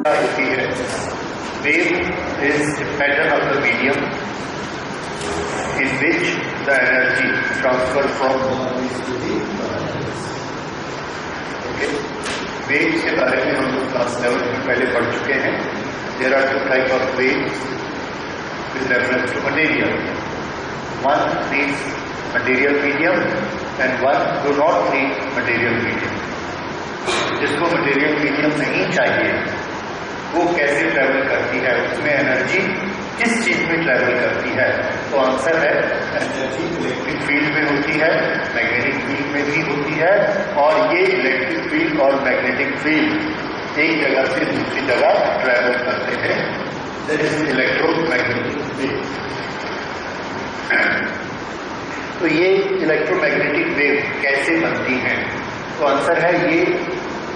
होती है। Wave is the pattern of the medium in which the energy transfer from okay. Wave के बारे में हम लोग क्लास 11 में पहले पढ़ चुके हैं। There are two type of wave with reference to material. One needs material medium and one do not need material medium. जिसको material medium नहीं चाहिए वो कैसे ट्रैवल करती है, उसमें एनर्जी किस चीज में ट्रैवल करती है? तो आंसर है एनर्जी इलेक्ट्रिक फील्ड में होती है, मैग्नेटिक फील्ड में भी होती है। और ये इलेक्ट्रिक फील्ड और मैग्नेटिक फील्ड एक जगह से दूसरी जगह ट्रैवल करते हैं। That is electromagnetic wave. तो ये इलेक्ट्रोमैग्नेटिक वेव कैसे बनती हैं? तो आंसर है ये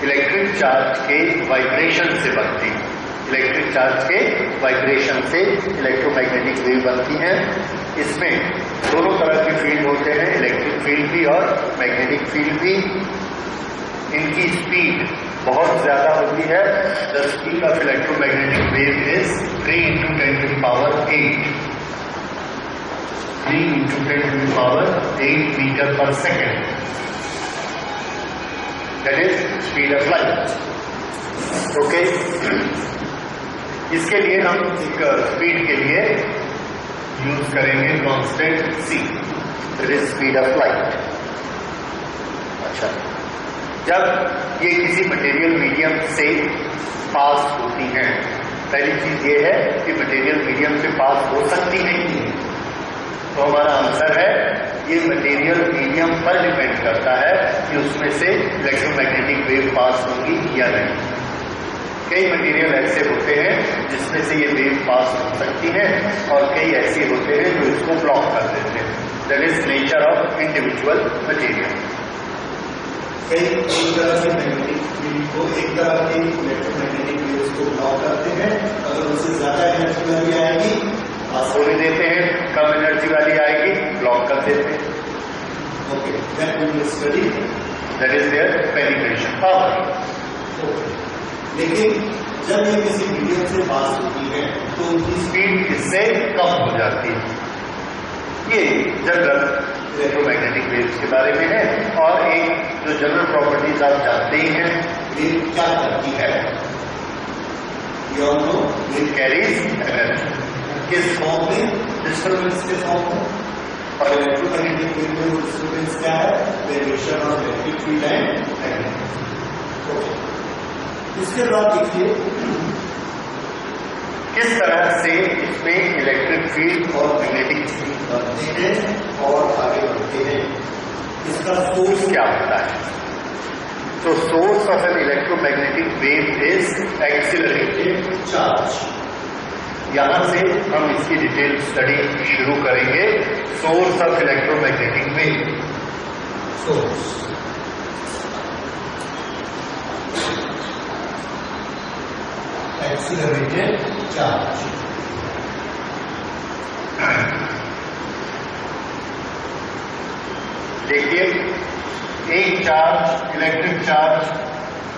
इलेक्ट्रिक चार्ज के वाइब्रेशन से बनती है। इलेक्ट्रिक चार्ज के वाइब्रेशन से इलेक्ट्रोमैग्नेटिक वेव बनती हैं। इसमें दोनों तरह के फील्ड होते हैं, इलेक्ट्रिक फील्ड भी और मैग्नेटिक फील्ड भी। इनकी स्पीड बहुत ज्यादा होती है। The speed of electromagnetic wave is 3 × 10⁸ 3 × 10⁸ metre पर second. That is speed of light. Okay, इसके लिए हम एक स्पीड के लिए यूज करेंगे constant c, that is speed of light. अच्छा, जब ये किसी मटेरियल मीडियम से पास होती हैं, पहली चीज ये है कि मटेरियल मीडियम से पास हो सकती नहीं है। तो हमारा आंसर है ये मटेरियल मीडियम पर डिपेंड करता है कि उसमें से इलेक्ट्रोमैग्नेटिक वेव पास होगी या नहीं। कई मटेरियल ऐसे होते हैं जिसमें से ये वेव पास हो सकती है और कई ऐसे होते हैं जो इसको ब्लॉक कर देते हैं। That is nature of individual material. कई तरह के मैग्नेटिक फील्ड को एक तरह के इलेक्ट्रोमैग्नेटिक वेव्स को ब्लॉक करते हैं। अगर उससे ज्यादा एनर्जी वाली आएगी पास होने देते हैं, कम एनर्जी वाली आएगी ब्लॉक कर देते हैं। Okay, that we will study, that is their penetration power. लेकिन जब ये किसी मीडियम से पास होती है तो उनकी स्पीड इससे कम हो जाती है। ये जनरल इलेक्ट्रोमैग्नेटिक वेव्स के बारे में है। और एक जो जनरल प्रॉपर्टीज आप जानते ही हैं, ये क्या करती है? It carries energy. किस फॉर्म में? डिस्टर्बेंस के फॉर्म में। और इलेक्ट्रोमैग्नेटिक वेव में डिस्टर्बेंस क्या है? Variation of electric field and magnetic. इसके बाद देखिए किस तरह से इसमें इलेक्ट्रिक फील्ड और मैग्नेटिक फील्ड बनते हैं और आगे बढ़ते हैं। इसका सोर्स क्या होता है? तो source of an electromagnetic wave is accelerated charge. यहां से हम इसकी डिटेल स्टडी शुरू करेंगे। Source of electromagnetic wave. Source accelerated charge. देखिए, एक चार्ज, इलेक्ट्रिक चार्ज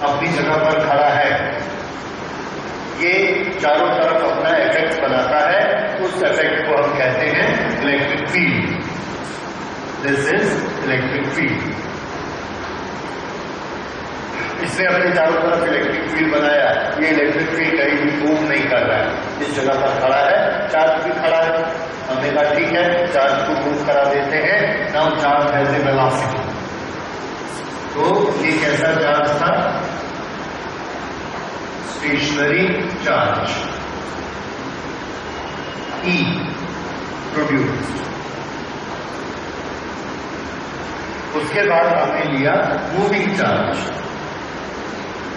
अपनी जगह पर खड़ा है। ये चारों तरफ अपना इफेक्ट बनाता है। उस इफेक्ट को हम कहते हैं electric field. This is electric field. इसने अपने चारों तरफ इलेक्ट्रिक फील्ड बनाया। ये इलेक्ट्रिक फील्ड कहीं भी मूव नहीं कर रहा है, इस जगह पर खड़ा है। चार्ज भी खड़ा है। हमने कहा ठीक है, चार्ज को मूव करा देते हैं। Now charge has a velocity. तो ये कैसा चार्ज था? Stationary charge E produced. उसके बाद हमने लिया मूविंग चार्ज।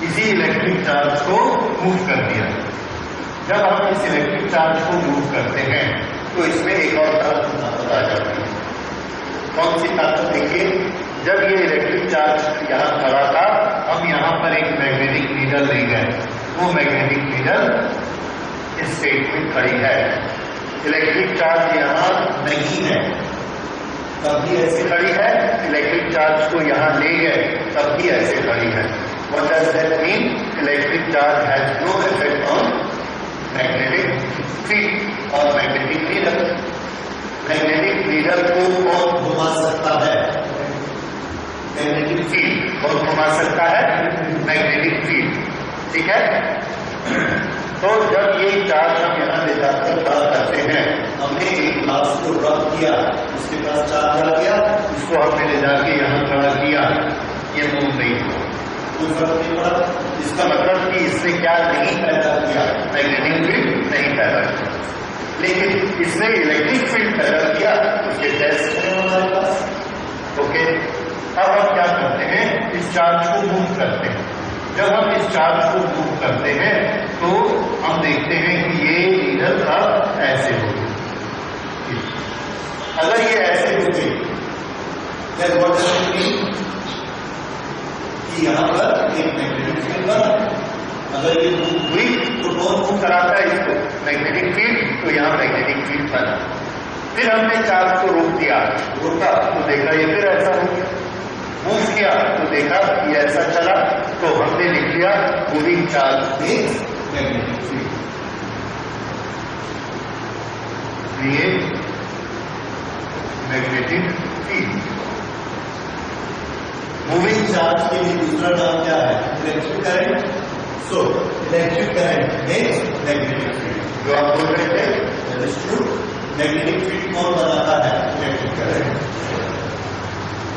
इसी इलेक्ट्रिक चार्ज को मूव कर दिया। जब हम इस इलेक्ट्रिक चार्ज को मूव करते हैं तो इसमें एक और ताकत आ जाती है। कौन सी ताकत? देखिए, जब ये इलेक्ट्रिक चार्ज यहाँ खड़ा था, हम यहाँ पर एक मैग्नेटिक नीडल ले गए। वो मैग्नेटिक नीडल इस स्टेट में खड़ी है। इलेक्ट्रिक चार्ज यहाँ नहीं है, तब भी ऐसे खड़ी है। इलेक्ट्रिक चार्ज को यहाँ ले गए, तब भी ऐसे खड़ी है। What does that mean? Electric charge has no effect on magnetic field or magnetic needle. Magnetic needle को कौन घुमा सकता है? Magnetic field. कौन घुमा सकता है? Magnetic field. ठीक है। तो जब ये चार्ज हम यहाँ ले जाकर खड़ा करते हैं, हमने एक ग्लास को रब किया, उसके पास चार्ज आ गया, इसको हमने ले जाके यहाँ खड़ा किया, ये मूव नहीं हुआ, कोई फर्क नहीं पड़ा। इसका मतलब कि इससे क्या नहीं पैदा किया? मैग्नेटिक फील्ड नहीं पैदा किया। लेकिन इसने इलेक्ट्रिक फील्ड पैदा किया, उसके टेस्ट है हमारे पास। ओके, अब हम क्या करते हैं? इस चार्ज को मूव करते हैं। जब हम इस चार्ज को मूव करते हैं तो हम देखते हैं कि ये नीडल अब ऐसे हो गई। अगर ये ऐसे हो गई, then what does it mean? कि यहां पर एक मैग्नेटिक फील्ड बना। अगर ये मूव हुई तो कौन मूव कराता है इसको? Magnetic field. तो यहाँ मैग्नेटिक फील्ड बना। फिर हमने चार्ज को रोक दिया, रोका तो देखा ये फिर ऐसा हो गया। मूव किया तो देखा ये ऐसा चला, तो हमने लिख लिया moving charge means magnetic field. ये मैग्नेटिक फील्ड। मूविंग चार्ज के लिए दूसरा नाम क्या है? Electric current. So electric current means magnetic field. जो आप बोल रहे थे that is true. Magnetic field कौन बनाता है? Electric current.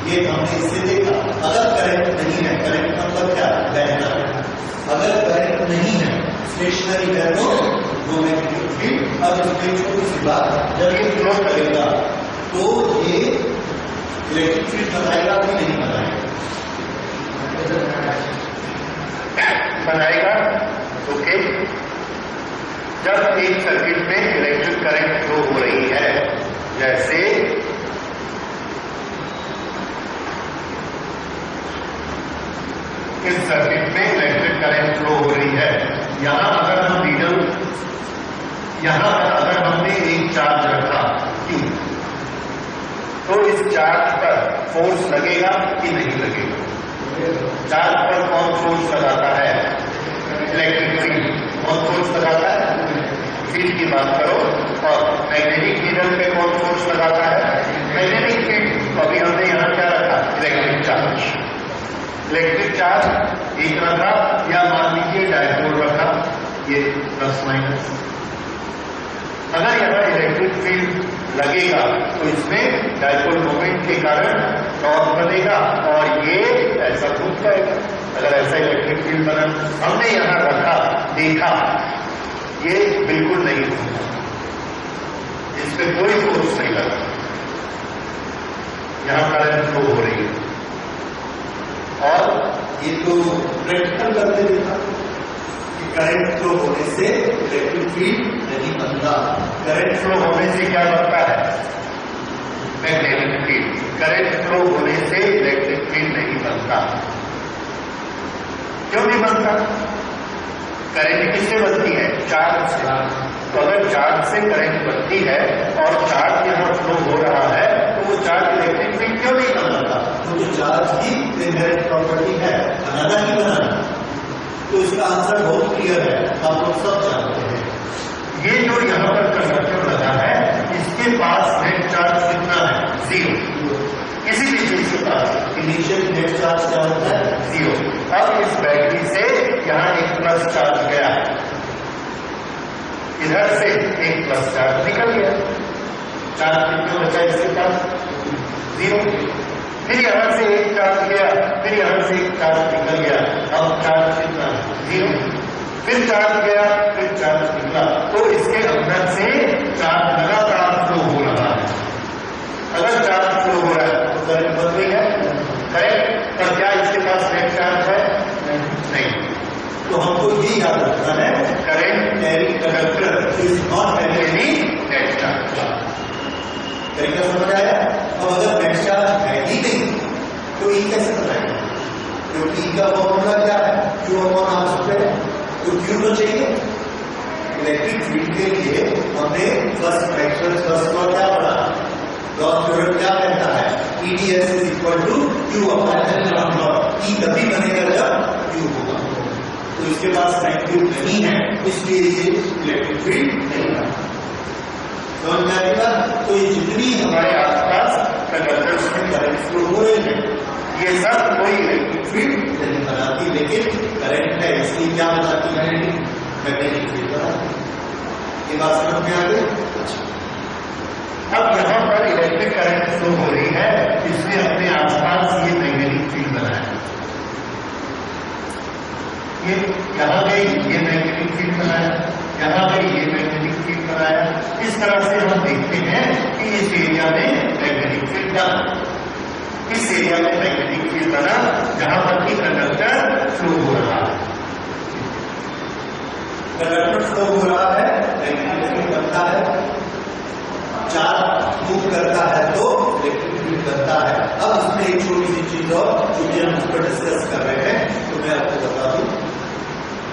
ये हमने इससे देखा। अगर करंट नहीं है, करंट मतलब क्या? बहना। अगर करंट नहीं है, स्टेशनरी है, तो मैग्नेटिक फील्ड। अब इसमें छोटी सी बात, जब ये फ्लो करेगा तो ये इलेक्ट्रिक फील्ड बनाएगा कि नहीं बनाएगा? बनाएगा। ओके, जब एक सर्किट में इलेक्ट्रिक करंट फ्लो हो रही है, जैसे इस सर्किट में इलेक्ट्रिक करंट फ्लो हो रही है, यहां अगर हम नीडल, यहां अगर हमने एक चार्ज रखा Q, तो इस चार्ज पर फोर्स लगेगा कि नहीं लगेगा? चार्ज पर कौन फोर्स लगाता है? Electric field. कौन फोर्स लगाता है? फील्ड की बात करो। और मैग्नेटिक नीडल पे कौन फोर्स लगाता है? Magnetic field. अभी हमने यहाँ क्या रखा? Electric charge. इलेक्ट्रिक चार्ज एक रखा, या मान लीजिए डायपोल रखा, ये प्लस माइनस। अगर यहाँ इलेक्ट्रिक फील्ड लगेगा तो इसमें डायपोल मोमेंट के कारण टॉर्क बनेगा और ये ऐसा घूम जाएगा। अगर ऐसा इलेक्ट्रिक फील्ड बना, हमने यहाँ रखा, देखा, ये बिल्कुल नहीं घूमा, इस पे कोई फोर्स नहीं लगा, यहाँ करंट फ्लो हो रही है। और ये तो प्रैक्टिकल करते देखा कि करंट फ्लो होने से इलेक्ट्रिक फील्ड नहीं बनता। करंट फ्लो होने से क्या बनता है? Magnetic field. करंट फ्लो होने से इलेक्ट्रिक फील्ड नहीं बनता। क्यों नहीं बनता? करंट किससे बनती है? चार्ज से। तो अगर चार्ज से करंट बनती है और चार्ज यहाँ फ्लो हो रहा है, तो वो चार्ज इलेक्ट्रिक फील्ड क्यों नहीं बनाता? तो चार्ज की इनहेरेंट प्रॉपर्टी है, बनाना ही बनाना। तो इसका आंसर बहुत क्लियर है, आप लोग सब जानते हैं। ये जो यहाँ पर कंडक्टर लगा है, इसके पास नेट चार्ज कितना है? 0। किसी भी चीज के पास इनिशियल नेट चार्ज क्या होता है? 0। अब इस बैटरी से यहाँ एक प्लस चार्ज गया, इधर से एक प्लस चार्ज निकल गया, चार्ज कितना बचा इसके पास? 0। फिर यहां से एक चार्ज गया, फिर यहां से एक चार्ज निकल गया, अब चार्ज कितना? 0। फिर चार्ज गया, फिर चार्ज निकला, तो इसके अंदर से चार्ज लगातार फ्लो हो रहा है। अगर चार्ज फ्लो हो रहा है तो करंट बन रही है, करेक्ट? पर क्या इसके पास नेट चार्ज है? नहीं। तो हमको ये याद रखना है, current carrying conductor is not having any net charge. तरीका समझ आया? अब अगर नेट चार्ज है ही नहीं तो ई कैसे बताएंगे? क्योंकि ई का फॉर्मूला क्या है? Q upon R square. तो Q तो चाहिए। इलेक्ट्रिक फील्ड के लिए हमने फर्स्ट लॉ क्या पढ़ा? गॉस थ्योरम क्या कहता है? EDS is equal to Q upon epsilon naught. E तभी बनेगा जब Q होगा। तो इसके पास मैग्नीट्यूड नहीं है, इसलिए ये इलेक्ट्रिक फील्ड नहीं है। समझ में आएगी बात? तो ये जितनी हमारे आसपास कंडक्टर्स में करंट फ्लो हो रही है, ये सब कोई इलेक्ट्रिक फील्ड नहीं बनाती, लेकिन करंट है इसलिए क्या बनाती है? मैग्नेटिक फील्ड बनाती है। ये बात समझ में आ गई? अब यहाँ पर इलेक्ट्रिक करंट फ्लो हो रही है, इसलिए अपने आसपास ये मैग्नेटिक फील्ड बनाया। ये यहाँ गई, ये मैग्नेटिक फील्ड बनाया, यहाँ गई, ये मैग्नेटिक फील्ड बनाया। इस तरह से हम देखते हैं कि इस एरिया में मैग्नेटिक फील्ड बना, इस एरिया में मैग्नेटिक फील्ड बना जहां पर कि कंडक्टर फ्लो हो रहा है। कंडक्टर फ्लो हो रहा है, मैग्नेटिक फील्ड बनता है, चार्ज मूव करता है तो इलेक्ट्रिक फील्ड बनता है। अब इसमें एक छोटी सी चीज और जो कि हम उस पर डिस्कस कर रहे हैं, तो मैं आपको बता दूं,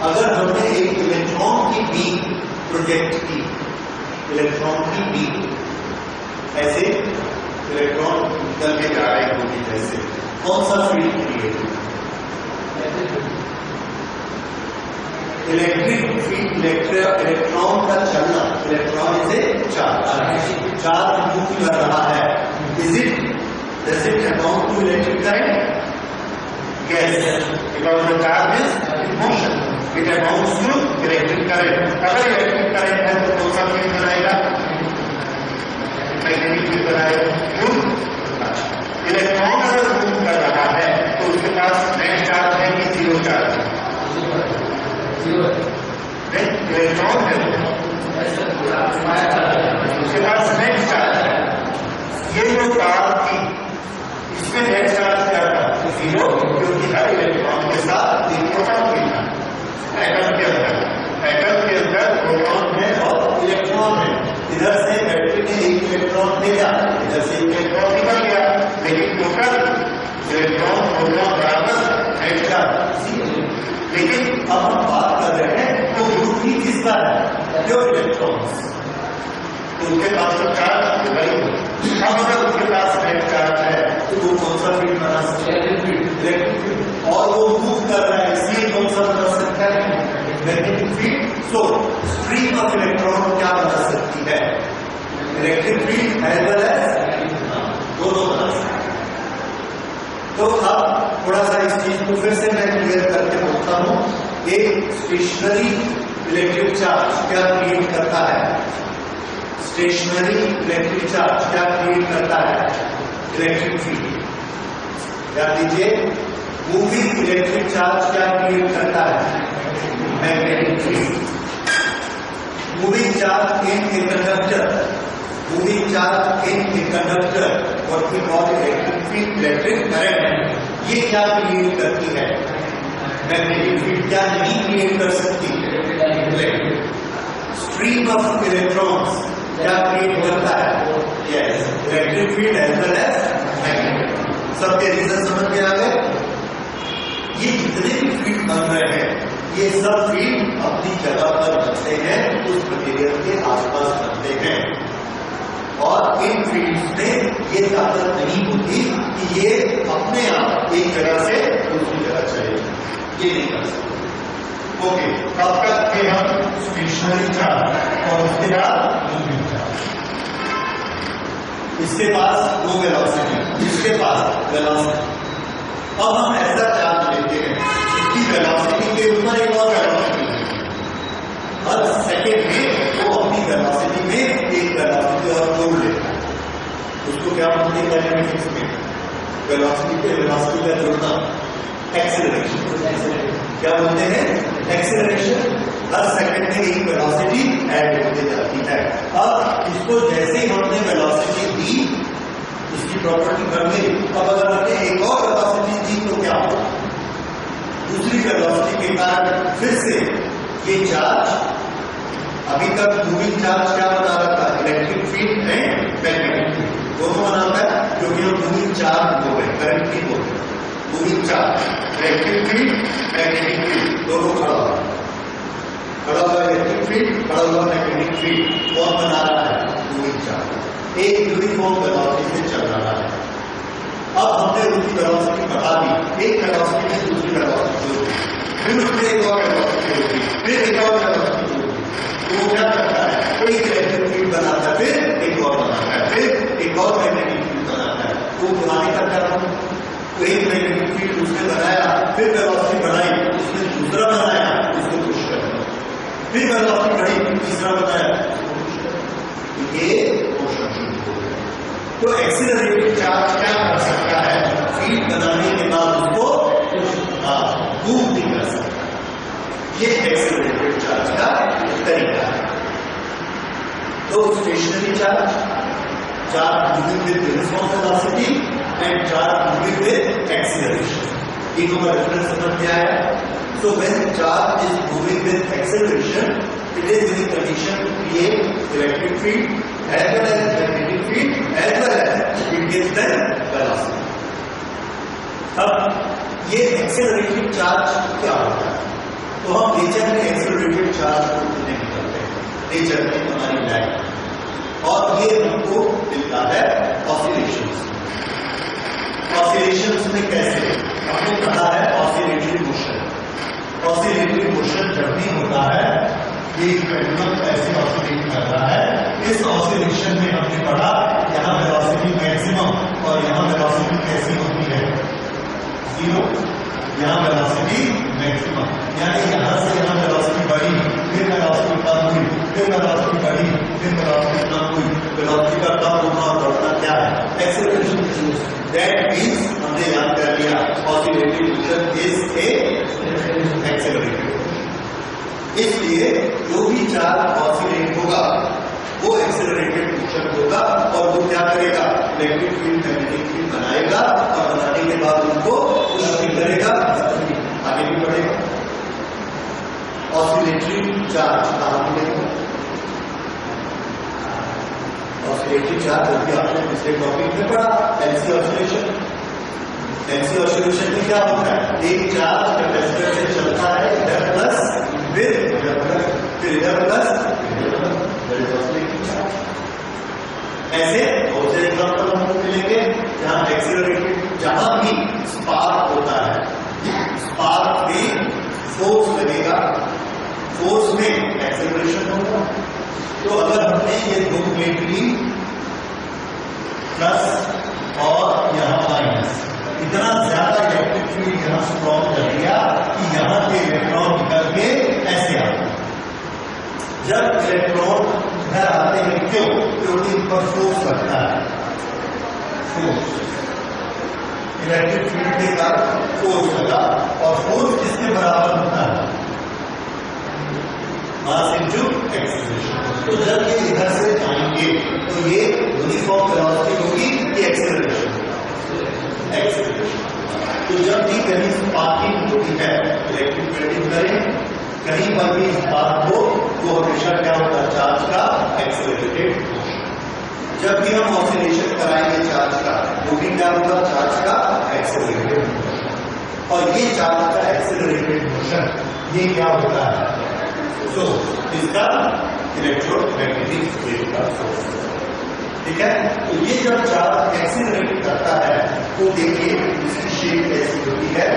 अगर हमने एक इलेक्ट्रॉन की बीम प्रोजेक्ट की, इलेक्ट्रॉन की बीम ऐसे इलेक्ट्रॉन निकल के जा रहे होगी, जैसे कौन सा फील्ड क्रिएट होगा? इलेक्ट्रिक फील्ड, इलेक्ट्रॉन का चलना, इलेक्ट्रॉन इसे चार्ज मूव कर रहा है, does it amount to electric current? Yes, because the charge is in motion, it amounts to electric current. अगर इलेक्ट्रिक करंट है तो कौन सा फील्ड बनाएगा? मैग्नेटिक फील्ड बनाएगा। इलेक्ट्रॉन अगर मूव कर रहा है तो उसके पास नेट चार्ज है कि जीरो चार्ज है? इलेक्ट्रॉन है, उसके पास नेट चार्ज है। ये जो कार थी, इसमें नेट चार्ज क्या था? जीरो, क्योंकि हर इलेक्ट्रॉन के साथ एक प्रोटॉन भी था। एटम के अंदर प्रोटॉन है और इलेक्ट्रॉन है। इधर से बैटरी ने एक इलेक्ट्रॉन भेजा, इधर से एक इलेक्ट्रॉन निकल गया, लेकिन टोटल इलेक्ट्रॉन प्रोटॉन बराबर नेट चार्ज। लेकिन अब हम बात कर रहे हैं तो ग्रुप ही किसका है? जो इलेक्ट्रॉन्स, तो उनके पास तो चार्ज वही। अब अगर उसके पास नेट चार्ज है तो वो कौन सा फील्ड बना सकता है? Electric field. और वो मूव कर रहा है, इसलिए कौन सा बना सकता है? Magnetic field. So stream of electron क्या बना सकती है? Electric field as well as दोनों बना सकती है। तो अब थोड़ा सा इस चीज को फिर से मैं क्लियर करके बोलता हूं। एक स्टेशनरी इलेक्ट्रिक चार्ज क्या क्रिएट करता है? स्टेशनरी इलेक्ट्रिक चार्ज क्या क्रिएट करता है? Electric field. याद दीजिए, मूविंग इलेक्ट्रिक चार्ज क्या क्रिएट करता है? Magnetic field. Moving charge in a conductor, moving charge in a conductor, what we call electric field, electric current, ये क्या क्रिएट करती है? Magnetic field. क्या नहीं क्रिएट कर सकती? स्ट्रीम ऑफ इलेक्ट्रॉन्स क्या क्रिएट करता है? Yes, electric field as well as magnetic. सबके रीजन समझ में आ गए? ये जितने भी फील्ड बन रहे हैं, ये सब फील्ड अपनी जगह पर बनते हैं, उस मटेरियल के आसपास बनते हैं, और इन फील्ड्स में ये ताकत नहीं होती कि ये अपने आप एक जगह से दूसरी जगह चले, ये नहीं कर सकते। ओके, तब तक के हम स्टेशनरी चार्ज और उसके बाद मूविंग चार्ज। इसके पास दो वेलोसिटी, इसके पास वेलोसिटी। अब हम ऐसा चार्ज लेते हैं जिसकी वेलोसिटी के ऊपर एक और वेलोसिटी है, हर सेकेंड में वो अपनी वेलोसिटी में एक वेलोसिटी और जोड़ लेता है। उसको क्या बोलते हैं काइनेमेटिक्स में? वेलोसिटी पे वेलोसिटी का जोड़ना, एक्सेलरेशन। क्या बोलते हैं? एक्सेलरेशन। हर सेकंड में एक वेलोसिटी ऐड होती जाती है। अब इसको जैसे ही हमने वेलोसिटी दी, इसकी प्रॉपर्टी बन गई। अब अगर हमने एक और वेलोसिटी दी तो क्या होगा? दूसरी वेलोसिटी के कारण फिर से ये चार्ज, अभी तक मूविंग चार्ज क्या बना रहा था? Electric field and magnetic field दोनों बनाता है, क्योंकि हम मूविंग चार्ज हो गए, करंट की हो गए। Moving charge, electric field, magnetic field दोनों खड़ा हुआ इलेक्ट्रिक फील्ड, खड़ा हुआ मैग्नेटिक फील्ड। कौन बना रहा है? Moving charge. एक यूनिफॉर्म वेलोसिटी से चल रहा है। अब हमने उसकी वेलोसिटी बढ़ा दी, एक वेलोसिटी से दूसरी वेलोसिटी जोड़ दी, फिर उसमें एक और वेलोसिटी जोड़ी, फिर एक और वेलोसिटी जोड़ी। तो वो क्या करता है, कोई इलेक्ट्रिक फील्ड बनाता है, फिर एक और बनाता है, फिर एक और मैग्नेटिक फील्ड बनाता है। तो बनाने का क्या मतलब, तो एक मैग्नेटिक फील्ड उसने बनाया, फिर वेलोसिटी बढ़ाई, उसने दूसरा बनाया, उसको पुश कर दिया, फिर वेलोसिटी बढ़ी, तीसरा बनाया, उसको पुश कर दिया। ये मोशन शुरू हो गया। तो एक्सीलरेटेड चार्ज क्या कर सकता है, फील्ड बनाने के बाद उसको मूव नहीं कर सकता। ये एक्सीलरेटेड चार्ज का तरीका है। तो stationary charge, charge moving with uniform velocity and charge moving with acceleration, तीनों का डिफरेंस समझ में आया। So when charge is moving with acceleration, it is in a condition to create electric field as well as magnetic field as well as it gives them velocity. अब ये accelerated charge क्या होता है, तो हम नेचर में accelerated charge को नहीं करते हैं, नेचर में हमारी लाइफ, और ये हमको मिलता है ऑसिलेशंस। ऑसिलेशंस में कैसे, हमको पता है ऑसिलेटरी मोशन। ऑसिलेटरी मोशन जब भी होता है, ये पेंडुलम ऐसे ऑसिलेट कर रहा है। इस ऑसिलेशन में हमने पढ़ा यहाँ वेलोसिटी मैक्सिमम और यहाँ वेलोसिटी कैसी होती है, 0, यहाँ वेलोसिटी मैक्सिमम, यानी यहाँ से यहाँ वेलोसिटी बढ़ी, फिर वेलोसिटी कम हुई, फिर वेलोसिटी बढ़ी, फिर वेलोसिटी कम हुई। वेलोसिटी का कम होना और बढ़ना क्या है, एक्सेलरेशन। दैट मीन्स हमने याद कर लिया oscillatory motion is a accelerated. इसलिए जो भी चार्ज ऑसिलेट होगा वो एक्सेलरेटेड मोशन होगा, और वो क्या करेगा, इलेक्ट्रिक फील्ड मैग्नेटिक फील्ड बनाएगा, और बनाने के बाद उनको पुश भी करेगा, आगे भी बढ़ेगा। ऑसिलेटरी चार्ज कहाँ मिलेगा, ऑसिलेटरी चार्ज जो कि आपने पिछले टॉपिक में पढ़ा, एलसी ऑसिलेशन। एलसी ऑसिलेशन में क्या होता है, एक चार्ज कैपेसिटर से चलता है, इधर प्लस फिर इधर प्लस, फिर इधर प्लस, ऐसे बहुत से एग्जाम्पल हमको मिलेंगे जहां एक्सीलरेटेड, जहां भी स्पार्क होता है, स्पार्क में फोर्स लगेगा, फोर्स में एक्सेलरेशन होगा। तो अगर हमने ये दो प्लेट ली, प्लस और यहाँ माइनस, इतना ज्यादा इलेक्ट्रिक फील्ड यहाँ स्ट्रॉन्ग कर दिया कि यहाँ के इलेक्ट्रॉन निकल के ऐसे आते हैं। जब इलेक्ट्रॉन इधर आते हैं, क्यों, क्योंकि इन पर फोर्स लगता है, फोर्स, इलेक्ट्रिक फील्ड के कारण फोर्स लगा, और फोर्स किसके बराबर होता है, मास इनटू एक्सेलरेशन। तो जब ये इधर से जाएंगे तो ये यूनिफॉर्म वेलोसिटी होगी, ये एक्सेलरेशन, एक्सेलरेशन। तो जब भी कहीं स्पार्किंग होती है, इलेक्ट्रिक फील्ड करें, कहीं पर भी स्पार्क हो, तो हमेशा क्या होता है, चार्ज का एक्सेलरेटेड मोशन। जब भी हम ऑसिलेशन कराएंगे चार्ज का, वो भी क्या होगा, चार्ज का एक्सेलरेटेड मोशन। और ये चार्ज का एक्सेलरेटेड मोशन, ये क्या होता है, तो इसका इलेक्ट्रोमैग्नेटिक फील्ड का फोर्स, ठीक है। तो ये जब चार्ज एक्सीलरेट करता है, तो देखिए इसकी शेप कैसी होती है,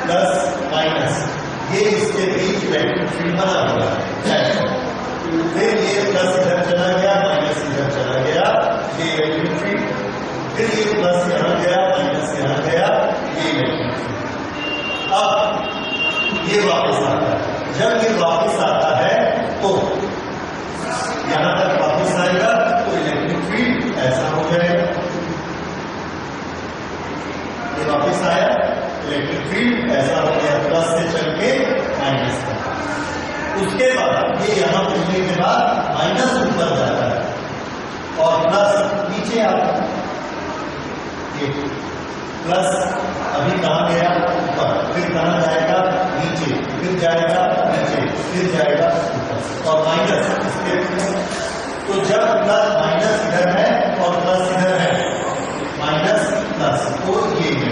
प्लस माइनस, ये इसके बीच इलेक्ट्रिक फील्ड बना हुआ है। फिर ये प्लस इधर चला गया, माइनस इधर चला गया, ये इलेक्ट्रिक फील्ड, फिर ये प्लस यहां गया, माइनस यहां गया, ये इलेक्ट्रिक फील्ड। अब ये वापस आता है, जब ये वापस आता है तो यहां तक वापस आएगा, तो इलेक्ट्रिक फील्ड ऐसा हो जाएगा, ये वापस आया, इलेक्ट्रिक फील्ड ऐसा हो गया, प्लस से चल के माइनस तक। उसके बाद ये यहां पहुंचने के बाद माइनस ऊपर जाता है और प्लस नीचे आता है। प्लस अभी कहां गया, ऊपर, फिर कहां जाएगा, नीचे, फिर जाएगा नीचे, फिर जाएगा ऊपर, और माइनस इसके। तो जब प्लस माइनस इधर है और प्लस इधर है, माइनस प्लस, तो ये है,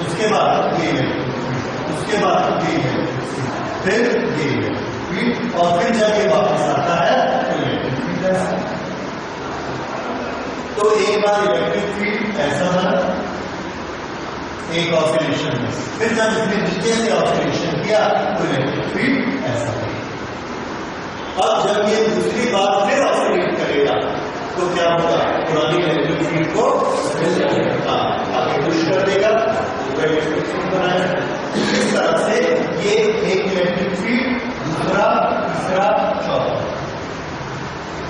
उसके बाद ये है, उसके बाद ये है, फिर ये है। तो एक बार इलेक्ट्रिक फील्ड ऐसा बना, एक ऑसिलेशन में, फिर जब इसने नीचे से ऑसिलेशन किया तो इलेक्ट्रिक फील्ड ऐसा बना। अब जब ये दूसरी बार फिर ऑसिलेट करेगा तो क्या होगा, पुरानी इलेक्ट्रिक फील्ड को आगे पुश कर देगा, दूसरा इलेक्ट्रिक फील्ड बनाएगा। इस तरह से ये एक इलेक्ट्रिक फील्ड, दूसरा, तीसरा, चौथा,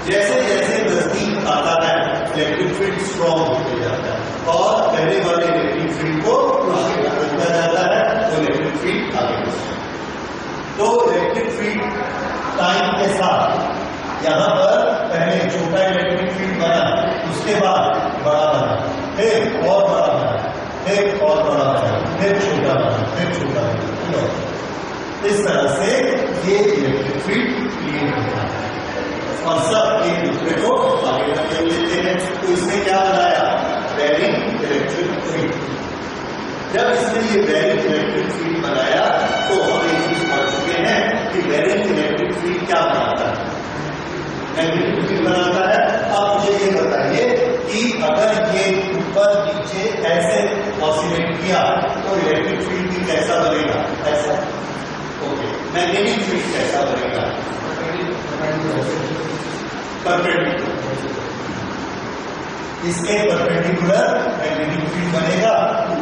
जैसे जैसे नजदीक आता है इलेक्ट्रिक फील्ड स्ट्रॉन्ग होते जाता है और पहले वाले इलेक्ट्रिक फील्ड को बढ़ता जाता है तो इलेक्ट्रिक फील्ड आगे बढ़ता है। तो इलेक्ट्रिक फील्ड टाइम के साथ यहाँ पर पहले छोटा इलेक्ट्रिक फील्ड बना, उसके बाद बड़ा बना, फिर और बड़ा बना, फिर और बड़ा बना, फिर छोटा बना, फिर छोटा बना। इस तरह से ये इलेक्ट्रिक फील्ड क्रिएट होता है और सब एक दूसरे को आगे धकेल देते हैं। तो इसने क्या बनाया, बेरिंग इलेक्ट्रिक फील्ड। जब इसने ये बेरिंग इलेक्ट्रिक फील्ड बनाया तो हम एक चीज पढ़ चुके हैं कि बेरिंग इलेक्ट्रिक फील्ड क्या बनाता है, मैग्नेटिक फील्ड बनाता है। अब मुझे ये बताइए कि अगर ये ऊपर नीचे ऐसे ऑसिलेट किया तो इलेक्ट्रिक फील्ड भी कैसा बनेगा, ऐसा। ओके, मैग्नेटिक फील्ड कैसा बनेगा, परपेंडिकुलर। इसके परपेंडिकुलर मैग्नेटिक फील्ड बनेगा,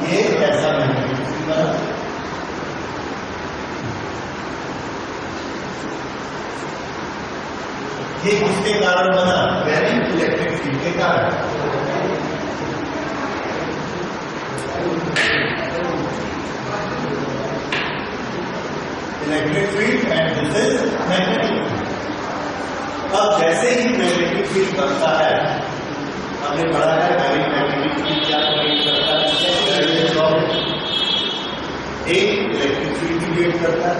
ये ऐसा मैग्नेटिक फील्ड बना। ये किसके कारण बना, बेरिंग इलेक्ट्रिक फील्ड के कारण। Electric field and this is magnetic field. अब जैसे ही मैग्नेटिक फील्ड बनता है, हमने पढ़ा है मैग्नेटिक फील्ड क्या करता है, एक इलेक्ट्रिक फील्ड क्रिएट करता है।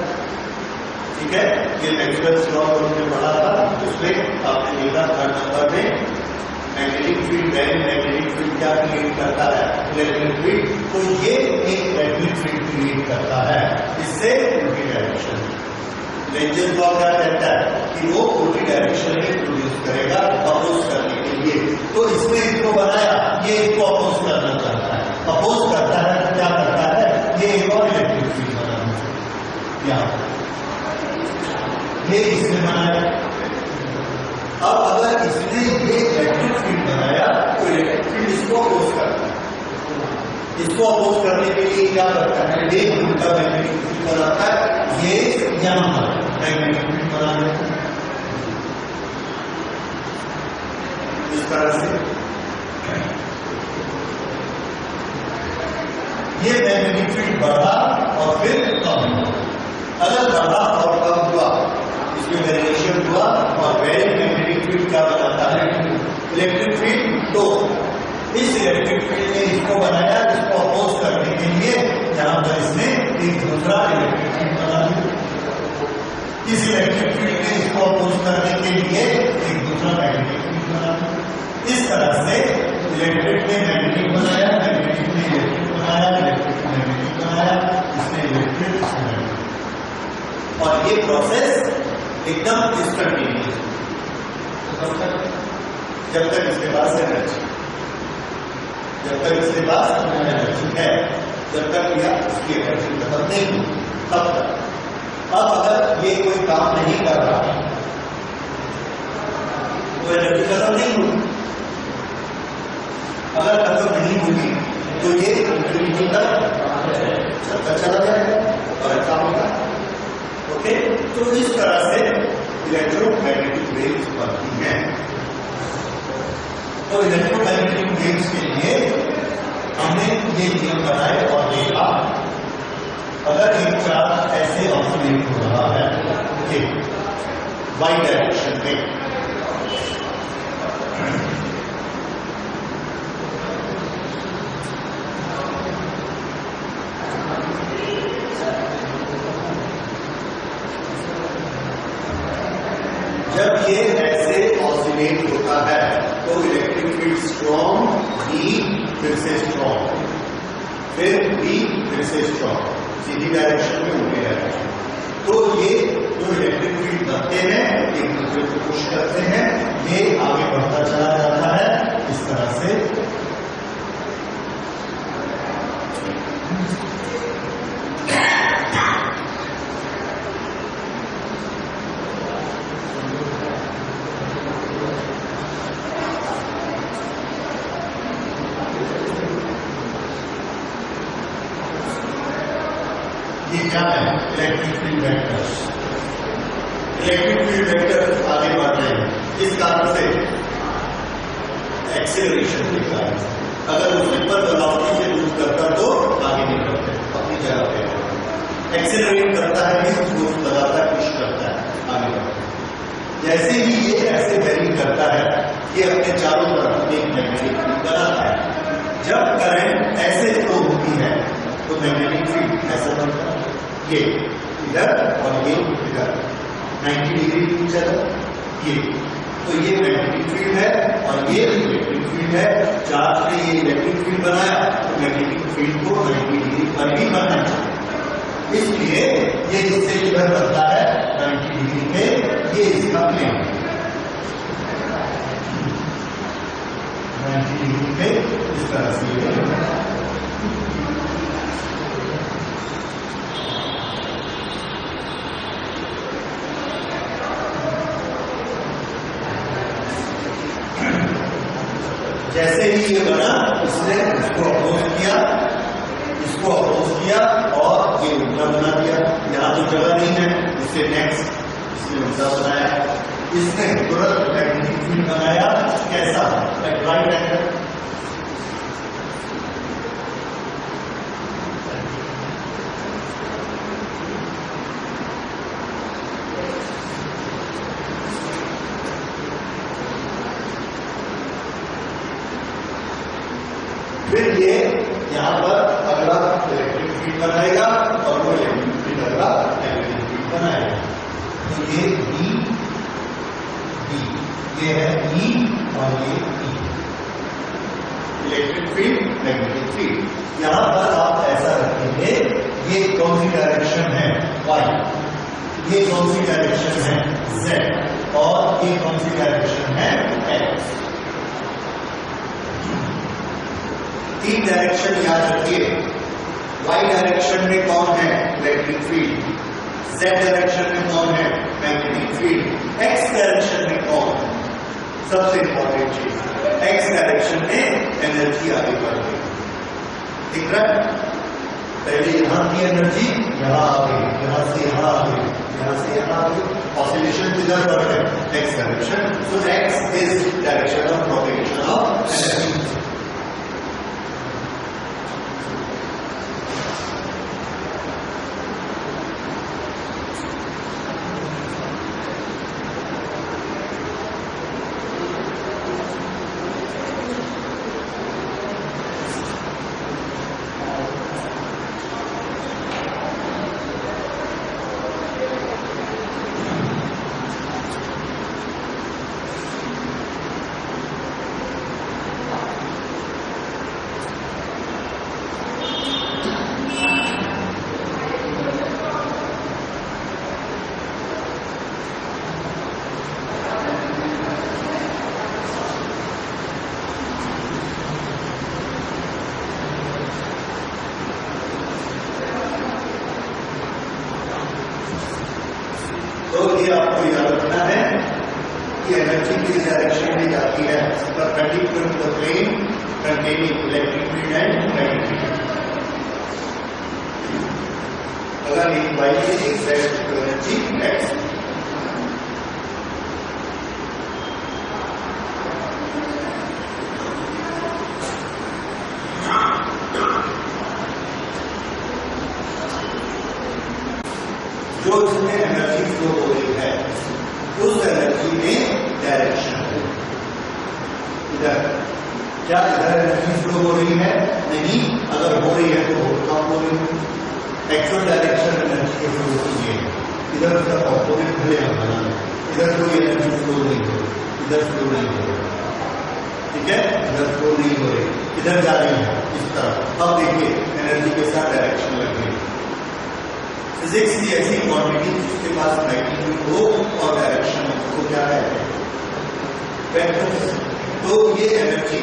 ठीक है, ये मैक्सवेल्स लॉ हमने पढ़ा था, उसमें आपने देखा थर्ड नंबर में magnetic field, varying magnetic field क्या क्रिएट करता है, इलेक्ट्रिक फील्ड। तो ये एक इलेक्ट्रिक फील्ड क्रिएट करता है, इससे उल्टी डायरेक्शन। लेंजेस लॉ क्या कहता है कि वो उल्टी डायरेक्शन में प्रोड्यूस करेगा अपोज करने के लिए। तो इसने इसको बनाया, ये इसको अपोज करना चाहता है, अपोज करता है तो क्या करता है, ये एक और इलेक्ट्रिक फील्ड बनाना, यहाँ ये इसने बनाया। अब अगर इसने ये इलेक्ट्रिक फील्ड बनाया तो इलेक्ट्रिक फील्ड इसको अपोज करता है। इसको अपोज करने के लिए क्या करता है, ये उल्टा मैग्नेटिक फील्ड बनाता है, ये यहाँ पर मैग्नेटिक फील्ड बना देता है। इस तरह से ये मैग्नेटिक फील्ड बढ़ा और फिर कम हुआ। अगर बढ़ा और कम हुआ, इसमें वेरिएशन हुआ और बेरिंग मैग्नेटिक फील्ड क्या बनाता है, इलेक्ट्रिक फील्ड। तो इस इलेक्ट्रिक फील्ड ने इसको बनाया, इसको अपोज करने के लिए जहां पर इसने एक दूसरा इलेक्ट्रिक फील्ड बना दिया। इस इलेक्ट्रिक फील्ड ने इसको अपोज करने के लिए एक दूसरा मैग्नेटिक फील्ड बना दिया। इस तरह से इलेक्ट्रिक ने मैग्नेटिक बनाया, मैग्नेटिक ने इलेक्ट्रिक बनाया, इलेक्ट्रिक ने मैग्नेटिक बनाया, इसने इलेक्ट्रिक बनाया। और ये प्रोसेस एकदम डिसकंटिन्यूअस जब तक इसके पास एनर्जी, जब तक इसके पास एनर्जी है, जब तक यह उसकी एनर्जी खत्म नहीं हुई तब तक। अब अगर ये कोई काम नहीं कर रहा तो एनर्जी खत्म नहीं होगी। अगर खत्म नहीं होगी तो ये इंफिनिटी तक चला जाएगा और ऐसा होगा। ओके, तो इस तरह से इलेक्ट्रोमैग्नेटिक वेव्स बनती हैं। तो इलेक्ट्रोमैग्नेटिक वेव्स के लिए हमने ये नियम बनाए और देखा, अगर एक चार्ज ऐसे ऑसिलेट हो रहा है ये वाई डायरेक्शन में, जब ये ऐसे ऑसिलेट होता है तो इलेक्ट्रिक फील्ड स्ट्रॉन्ग, बी फिर से स्ट्रॉन्ग, फिर बी फिर से स्ट्रॉन्ग, सीधी डायरेक्शन में उल्टी डायरेक्शन। तो ये जो इलेक्ट्रिक फील्ड बनते हैं एक दूसरे को पुश करते हैं, ये आगे बढ़ता चला जाता है इस तरह से। से ये क्या है? Electric field vectors. Electric field vector आगे बढ़ रहे हैं इस कारण से एक्सेलरेशन के कारण। अगर वो सुपर वेलोसिटी से मूव करता तो आगे नहीं बढ़ते, अपनी जगह पे एक्सेलरेट करता है कि उसको लगातार पुश करता है आगे बढ़ता है। जैसे ही ये ऐसे वेरी करता है ये अपने चारों तरफ एक मैग्नेटिक फील्ड बनाता है। जब करंट ऐसे फ्लो होती है तो मैग्नेटिक फील्ड ऐसा बनता है, ये इधर और ये इधर 90 डिग्री की जगह ये, तो ये मैग्नेटिक फील्ड है और ये इलेक्ट्रिक फील्ड है। चार्ज ने ये इलेक्ट्रिक फील्ड बनाया तो मैग्नेटिक फील्ड को 90 डिग्री पर भी बनना चाहिए, इसलिए ये इससे इधर बनता है 90 डिग्री पे, ये इसका प्लेन 90 डिग्री पे इस तरह से जैसे ही ये बना इसने इसको अपोज किया और ये उल्टा बना दिया। यहाँ तो जगह नहीं है, इससे नेक्स्ट इसने उल्टा बनाया, इसने तुरंत मैग्नेटिक फील्ड बनाया। कैसा? Right angle. फिर ये यहाँ पर अगला इलेक्ट्रिक फील्ड बनाएगा और वो इलेक्ट्रिक फील्ड अगला मैग्नेटिक फील्ड बनाएगा। तो ये E, ये है E और ये E, electric field magnetic field. यहाँ पर आप ऐसा रखेंगे, ये कौन सी डायरेक्शन है? Y, ये कौन सी डायरेक्शन है? Z, और ये कौन सी डायरेक्शन है? X। तीन डायरेक्शन याद रखिए। Y डायरेक्शन में कौन है? Electric field. Z डायरेक्शन में कौन है? Magnetic field. X डायरेक्शन में कौन? सबसे इंपॉर्टेंट चीज, X डायरेक्शन में एनर्जी आगे बढ़ रही है, दिख रहा है? पहले यहां की एनर्जी यहां आ गई, यहां से यहां आ गई, यहां से यहां आ गई, ऑसिलेशन किधर बढ़ गए? X direction. So X is direction of propagation of energy. तो ये आपको याद रखना है कि एनर्जी किस डायरेक्शन में जाती है, perpendicular to the plane containing electric field and magnetic field. अगर एक वाई है एक जेड तो एनर्जी एक्स। जो इसमें एनर्जी फ्लो हो रही है उस एनर्जी में डायरेक्शन है। इधर क्या इधर एनर्जी फ्लो हो रही है? नहीं, अगर हो रही है तो बहुत कम हो रही है। एक्चुअल डायरेक्शन एनर्जी की फ्लो होती है इधर, उसका ऑपोजिट भले हम बना लें, इधर कोई एनर्जी फ्लो नहीं हो रही, इधर फ्लो नहीं हो रही, ठीक है, इधर फ्लो नहीं हो रही, इधर जा रही है इस तरफ। अब देखिए एनर्जी के साथ डायरेक्शन लग रही है। फिजिक्स की ऐसी क्वांटिटी जिसके पास मैग्नीट्यूड हो और डायरेक्शन हो, उसको क्या है? वेक्टर्स। तो ये एनर्जी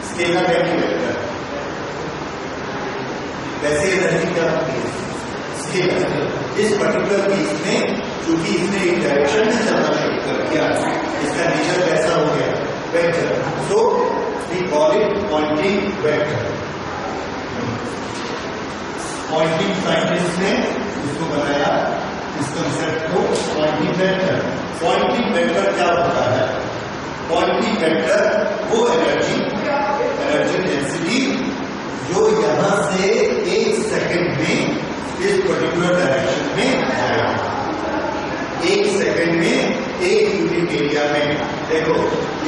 स्केलर है कि वेक्टर? वैसे एनर्जी क्या होती है? स्केलर। इस पर्टिकुलर केस में चूंकि इसने एक डायरेक्शन में चलना शुरू कर दिया, इसका नेचर कैसा हो गया? Vector. So we call it Poynting vector. Poynting scientist ने इसको बनाया, इस कंसेप्ट को पॉइंटिंग वेक्टर। पॉइंटिंग वेक्टर क्या होता है? पॉइंटिंग वेक्टर वो एनर्जी डेंसिटी जो यहां से 1 सेकंड में इस पर्टिकुलर डायरेक्शन में आएगा। 1 सेकंड में 1 यूनिट एरिया में। देखो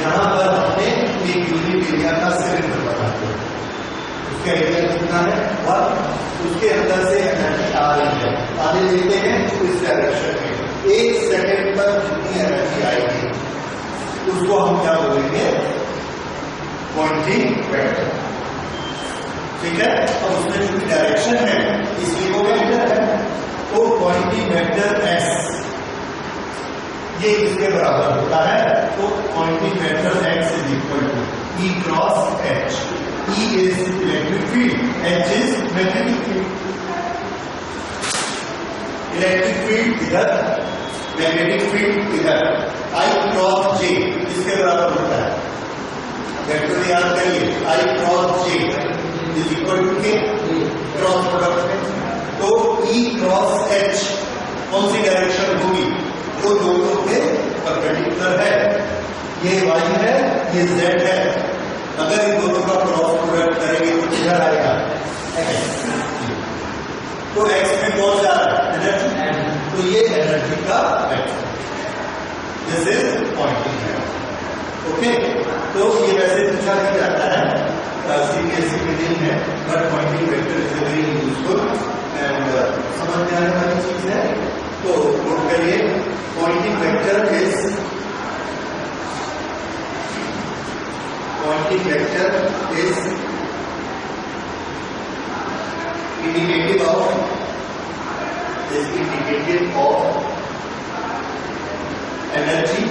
यहां पर हमने 1 यूनिट एरिया का सिलेंडर बना दिया, उसका एरिया कितना है? 1। उसके अंदर से एनर्जी आ रही है, आने देते हैं इस डायरेक्शन में। 1 सेकंड पर जितनी एनर्जी आएगी उसको हम क्या बोलेंगे? Poynting vector. ठीक है। अब उसमें जो डायरेक्शन है इसलिए वो वेक्टर है। तो पॉइंटिंग वेक्टर एस ये इसके बराबर होता है। तो Poynting vector X is equal to E cross H. E is electric field, H is magnetic field. Electric field इधर, मैग्नेटिक फील्ड इधर। आई क्रॉस जे इसके बराबर होता है, वेक्टर याद करिए, I cross J is equal to K cross product है। तो ई क्रॉस एच कौन सी डायरेक्शन होगी? जो दोनों के परपेंडिकुलर है। ये वाई है, ये जेड है। अगर इन दोनों का क्रॉस प्रोडक्ट करेंगे तो किधर आएगा? एक्स। तो एक्स में कौन जा रहा है? एनर्जी। तो ये एनर्जी का vector, this is pointing vector. Okay. तो ये वैसे पूछा भी जाता है, सीबीएसई में नहीं है, but Poynting vector is very useful and समझ में आने वाली चीज है। तो नोट करिए, Poynting vector is indicative of energy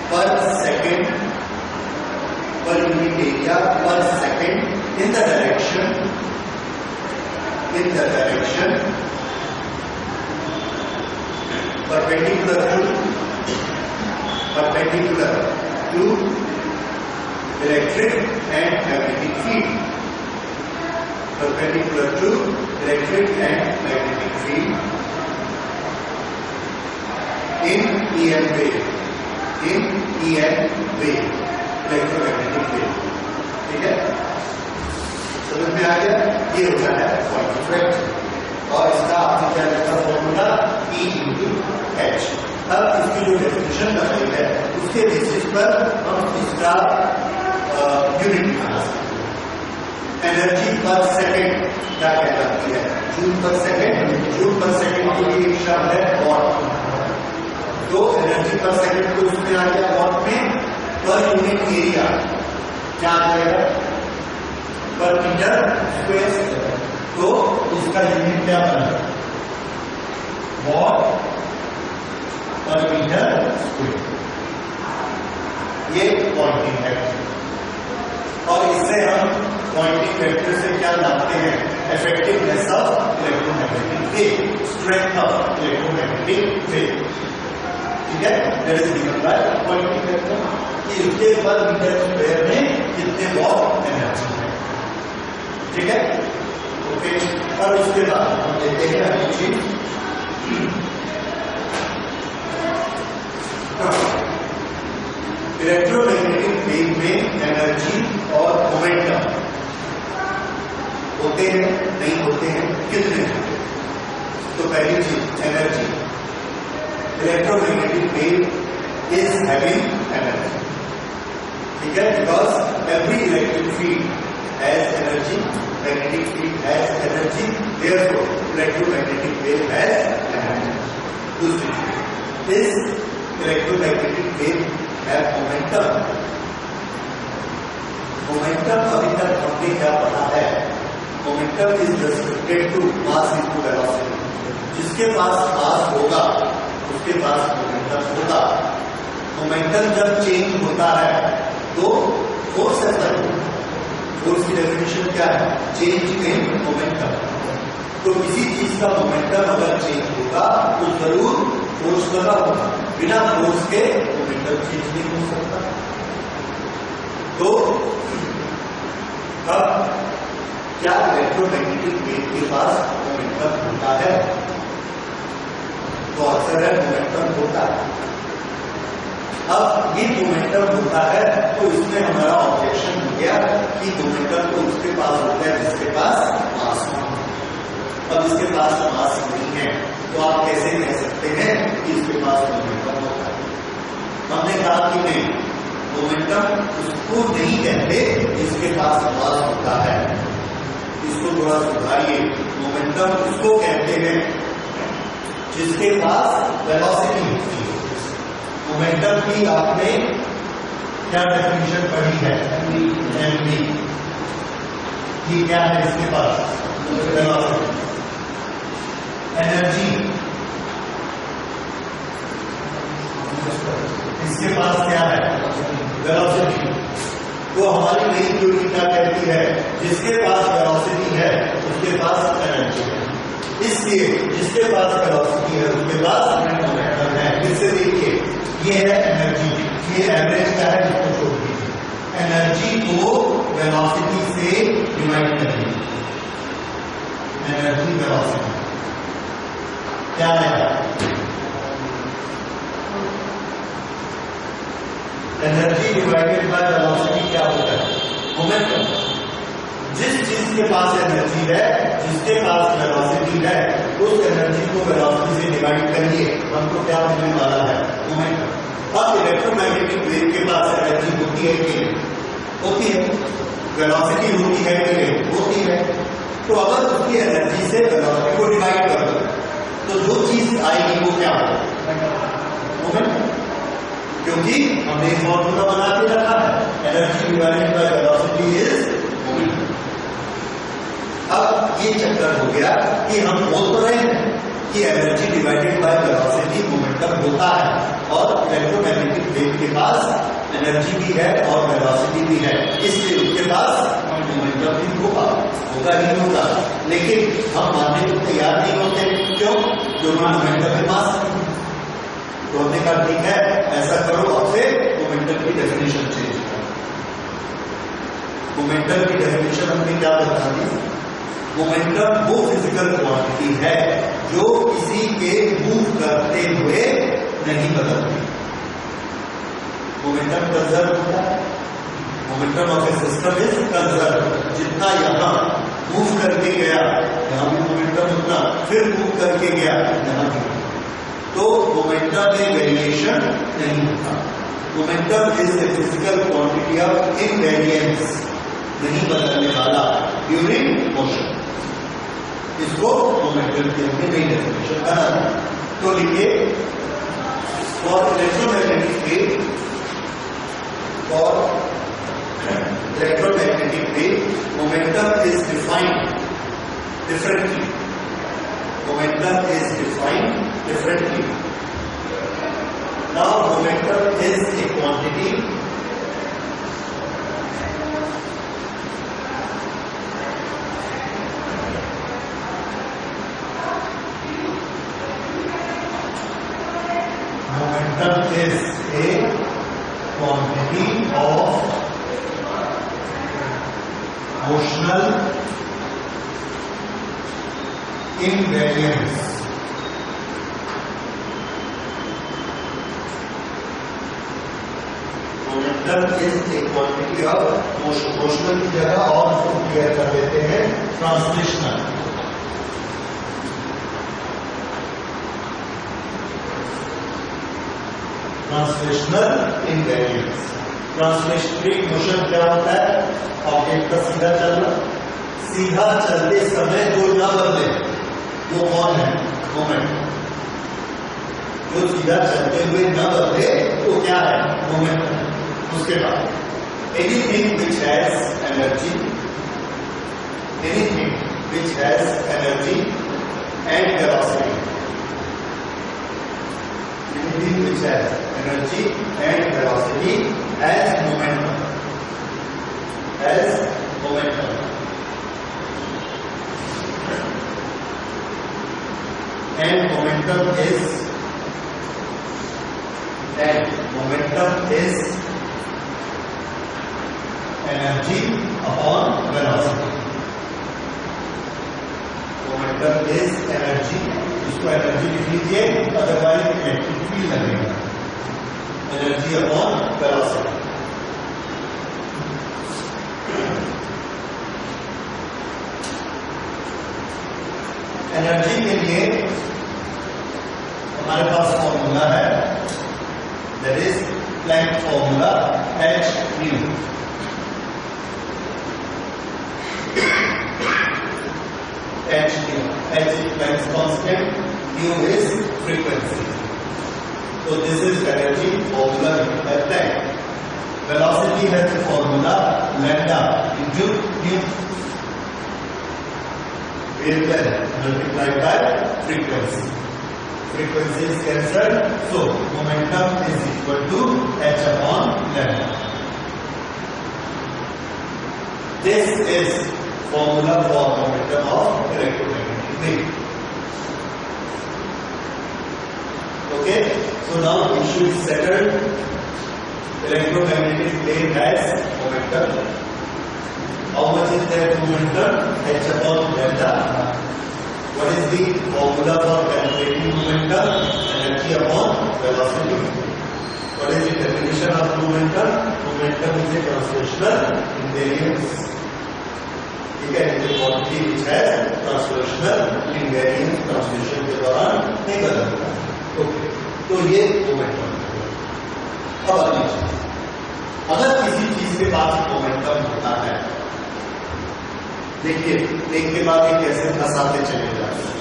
propagating per unit area per second in the direction perpendicular to electric and magnetic field. Perpendicular to electric and magnetic field in EM wave, electromagnetic wave. ठीक है, समझ में आ गया? ये होता है Poynting vector और इसका आपने क्या लिखा फॉर्मूला? E into H। अब इसकी जो डेफिनेशन बताई है उसके बेसिस पर हम इसका यूनिट निकाल सकते हैं। एनर्जी पर सेकेंड क्या कहलाती है? जूल पर सेकेंड के लिए एक शब्द है वॉट। तो एनर्जी पर सेकेंड को उसमें आ गया वॉट में। पर यूनिट एरिया क्या आ जाएगा? पर मीटर स्क्वायर। तो इसका यूनिट क्या बना? वॉट पर मीटर स्क्वायर। ये पॉइंटिंग वेक्टर। और इससे हम पॉइंटिंग वेक्टर से क्या नापते हैं? Effectiveness of electromagnetic wave, strength of electromagnetic wave. ठीक है, that is given by Poynting vector कि उसके पर मीटर स्क्वायर में कितने वॉट एनर्जी है। ठीक है, ओके। और उसके बाद हम लेते हैं अगली चीज, इलेक्ट्रोमैग्नेटिक वेव में एनर्जी और मोमेंटम होते हैं नहीं होते हैं? कितने होते हैं? तो पहली चीज energy, electromagnetic wave is having energy. ठीक है, because every electric field has energy, magnetic field has energy, therefore electromagnetic wave has energy. दूसरी चीज, this electromagnetic wave have momentum, momentum अभी तक हमने क्या पढ़ा है, momentum is restricted to mass into velocity. जिसके पास मास होगा उसके पास मोमेंटम होगा। मोमेंटम जब चेंज होता है तो फोर्स ऐसा होगा। फोर्स की डेफिनेशन क्या है, चेंज इन मोमेंटम। तो किसी चीज का मोमेंटम अगर चेंज होगा तो जरूर फोर्स लगा होगा, बिना फोर्स के मोमेंटम चेंज नहीं हो सकता। तो अब क्या इलेक्ट्रोमैग्नेटिक वेव के पास मोमेंटम होता है? तो अक्सर है मोमेंटम होता है। अब ये मोमेंटम होता है तो इसमें हमारा ऑब्जेक्शन हो गया कि मोमेंटम तो उसके पास होता है जिसके पास मास हो। अब इसके पास मास नहीं है तो आप कैसे कह सकते हैं कि इसके पास मोमेंटम होता है? हमने कहा कि नहीं, मोमेंटम उसको नहीं कहते जिसके पास मास होता है। इसको थोड़ा सुधारिए। मोमेंटम उसको कहते हैं जिसके पास वेलोसिटी होती है। मोमेंटम की आपने क्या डेफिनेशन पढ़ी है, एमवी। ये क्या है इसके पास, वेलोसिटी। एनर्जी इसके पास क्या है, वेलोसिटी। तो हमारी नई थ्योरी क्या कहती है, जिसके पास वेलोसिटी है उसके पास एनर्जी है। इसलिए जिसके पास वेलोसिटी है उसके पास मोमेंटम है। इससे देखिए ये है एनर्जी, ये एवरेज क्या है इसको छोड़ दीजिए। एनर्जी को वेलोसिटी से डिवाइड करिए। एनर्जी वेलोसिटी क्या है, एनर्जी डिवाइडेड बाय वेलोसिटी क्या होता है, मोमेंटम। जिस चीज के पास एनर्जी है, जिसके पास वेलोसिटी है, उस एनर्जी को वेलोसिटी से डिवाइड करिए, हमको क्या मिलने वाला है, मोमेंटम। अब इलेक्ट्रोमैग्नेटिक वेव के पास एनर्जी होती है कि नहीं, होती है। वेलोसिटी होती है कि नहीं, होती है। तो अगर उसकी एनर्जी से वेलोसिटी को डिवाइड कर दो तो जो चीज आएगी वो क्या होगा, मोमेंटम। क्योंकि हमने एक फॉर्मूला बना के रखा है, energy divided by velocity is momentum. अब ये चक्कर हो गया कि हम बोल तो रहे हैं कि energy divided by velocity momentum होता है, और इलेक्ट्रोमैग्नेटिक वेव के पास एनर्जी भी है और वेलोसिटी भी है, इसलिए उसके पास मोमेंटम भी होगा ही होगा। लेकिन हम मानने को तैयार नहीं होते, क्यों, क्योंकि मोमेंटम में मास नहीं। तो हमने कहा ठीक है, ऐसा करो, आपसे मोमेंटम की डेफिनेशन चेंज करो। मोमेंटम की डेफिनेशन हमने क्या बता दी, मोमेंटम वो फिजिकल क्वांटिटी है जो किसी के मूव करते हुए नहीं बदलती। मोमेंटम कंजर्व होता है, momentum of A system is conserve. जितना यहां मूव करके गया, यहां भी मोमेंटम उतना, फिर मूव करके गया यहां भी, तो मोमेंटम में वेरिएशन नहीं होता। Momentum is a physical quantity of invariance, नहीं बदलने वाला ड्यूरिंग मोशन। इसको मोमेंटम के अंदर नई डेफिनेशन बनाना। तो लिखिए, for electromagnetic wave, for electromagnetic wave momentum is defined differently. Momentum is defined differently. Now momentum is a quantity of motional invariance. Momentum is a quantity of motion. Motional की जगह और उसको clear कर देते हैं translational. Translational invariance. Translational motion क्या होता है, ऑब्जेक्ट का सीधा चलना, सीधा चलते समय जो न बदले वो कौन है, मोमेंट। जो सीधा चलते हुए न बदले तो क्या है, मोमेंट है। उसके बाद anything which has energy, anything which has energy and velocity, anything which has energy and velocity has momentum, and momentum is energy upon velocity. Momentum is energy, इसको एनर्जी लिख लीजिए, अदरवाइज इलेक्ट्रिक फील्ड लगेगा. Energy upon velocity. Energy के लिए हमारे पास formula है, that is Planck formula H nu. H is Planck's constant, nu is frequency. So this is energy formula given by Planck. Velocity has the formula lambda into nu. Wavelength multiplied by frequency. Frequency is cancelled, so momentum is equal to h upon lambda. This is formula for momentum of electromagnetic wave. Okay, so now issue is settled. Electromagnetic wave has momentum. How much is their momentum? H upon lambda. What is the formula for calculating momentum? Energy upon velocity. What is the definition of momentum? Momentum is a translational invariance. ठीक है, ये quantity which has translational invariance translation के दौरान नहीं बदलता. Okay, तो ये momentum. अब अगर किसी चीज के पास मोमेंटम होता है, देखिए एक के बाद एक कैसे फंसाते चले जाते हैं.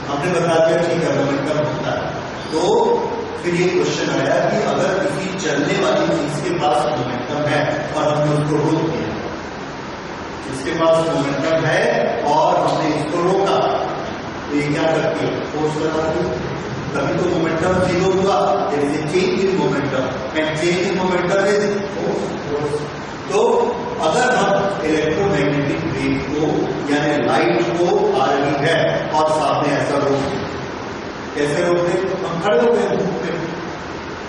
हमने बता दिया ठीक है मोमेंटम होता है, तो फिर ये क्वेश्चन आया कि अगर किसी चलने वाली चीज के पास मोमेंटम है और हमने उसको रोक दिया, इसके पास मोमेंटम है और हमने इसको रोका, तो ये क्या करती है? फोर्स लगाती है. तभी तो मोमेंटम जीरो हुआ. There is a change in momentum and change in momentum is force. तो अगर हम इलेक्ट्रोमैग्नेटिक वेव को यानी लाइट को आ रही है और सामने ऐसा रोक, कैसे रोक दे? हम खड़े हो गए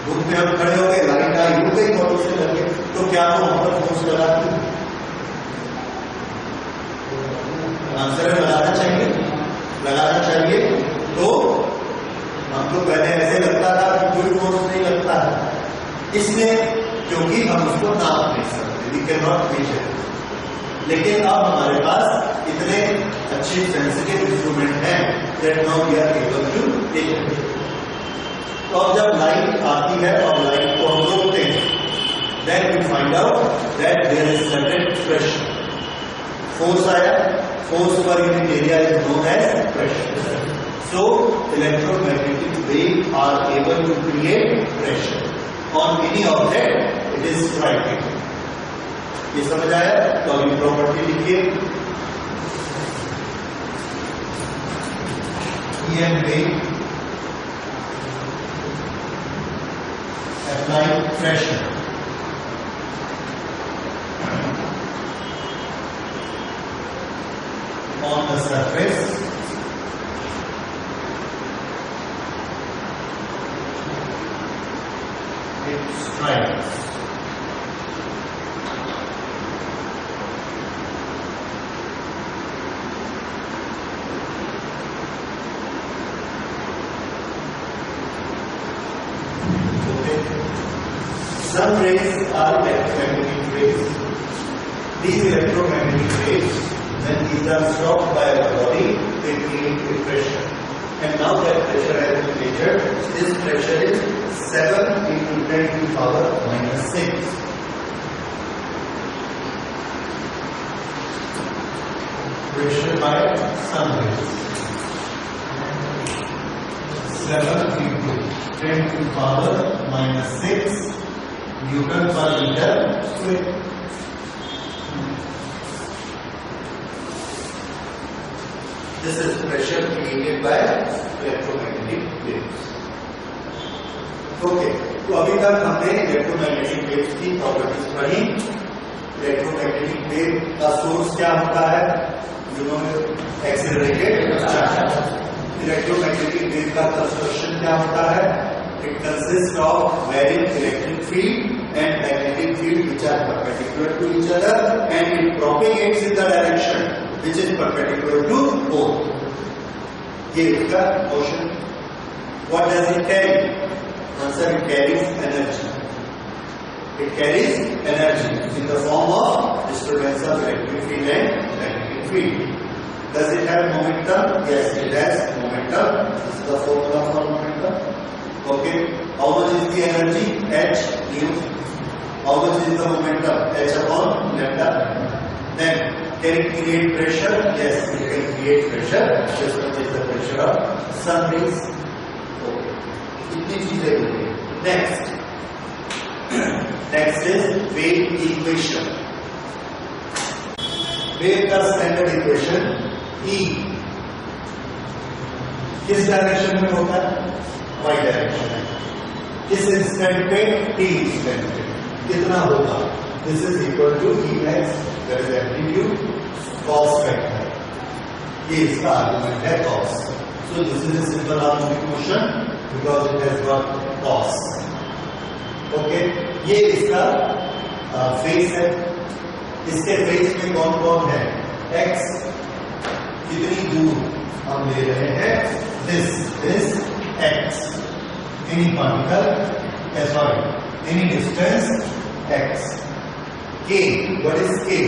धूप में हम खड़े हो गए, लाइट आई रुक गई बॉडी से लगे, तो क्या हम पर फोर्स लगाते हैं? आंसर है लगाना चाहिए. तो हमको पहले ऐसे लगता था कि कोई फोर्स नहीं लगता है, इसलिए क्योंकि हम उसको नाप नहीं सकते, वी कैन नॉट मेजर. लेकिन अब हमारे पास इतने अच्छे सेंसिटिव इंस्ट्रूमेंट हैं that now we are able to take it. तो अब जब लाइट आती है और लाइट को हम रोकते हैं, then we find out that there is certain pressure. Force आया, force per unit area is known as pressure. So electromagnetic waves are able to create pressure on any object. It is striking. ये समझ आया? तो अभी property लिखिए. EM wave applying pressure on the surface it strikes. Okay. Some rays are electromagnetic waves. These electromagnetic waves, when these are stopped by the body, they create a pressure. And now that pressure has been measured, this pressure is 7 into 10 to the power minus 6. Pressure by sun rays. 7 into 10 to the power minus 6 newton पर metre square. This is pressure created by electromagnetic waves. Okay, तो अभी तक हमने electromagnetic waves की properties पढ़ी। Electromagnetic wave का source क्या होता है? Accelerated charge. इलेक्ट्रोमैग्नेटिक वेव का कंस्ट्रक्शन क्या होता है? It consist of varying electric field and magnetic field which are perpendicular to each other and it propagates in the direction which is perpendicular to both. ये इसका motion. What does it carry? Answer: it carries energy. It carries energy in the form of disturbance of electric field and magnetic field. Does it have momentum? Yes, it has momentum. This is the formula for momentum. Okay. How much is the energy? H nu. How much is the momentum? H upon lambda. Then can it create pressure? Yes, it can create pressure. Just what is the pressure of sun rays. Okay. इतनी चीजें होती है। Next is wave equation. Wave का standard equation E किस direction में होता है? Y direction में। किस इंस्टेंट पे? t इंस्टेंट पे। कितना होगा? This is equal to E max, that is amplitude, cos factor. ये इसका आर्गुमेंट है cos। So this is a simple harmonic motion because it has got cos. Okay, ये इसका फेस है। इसके फेस में कौन कौन है? x। कितनी दूर हम ले रहे हैं? this is x. any particle, sorry, any distance x. k, what is k?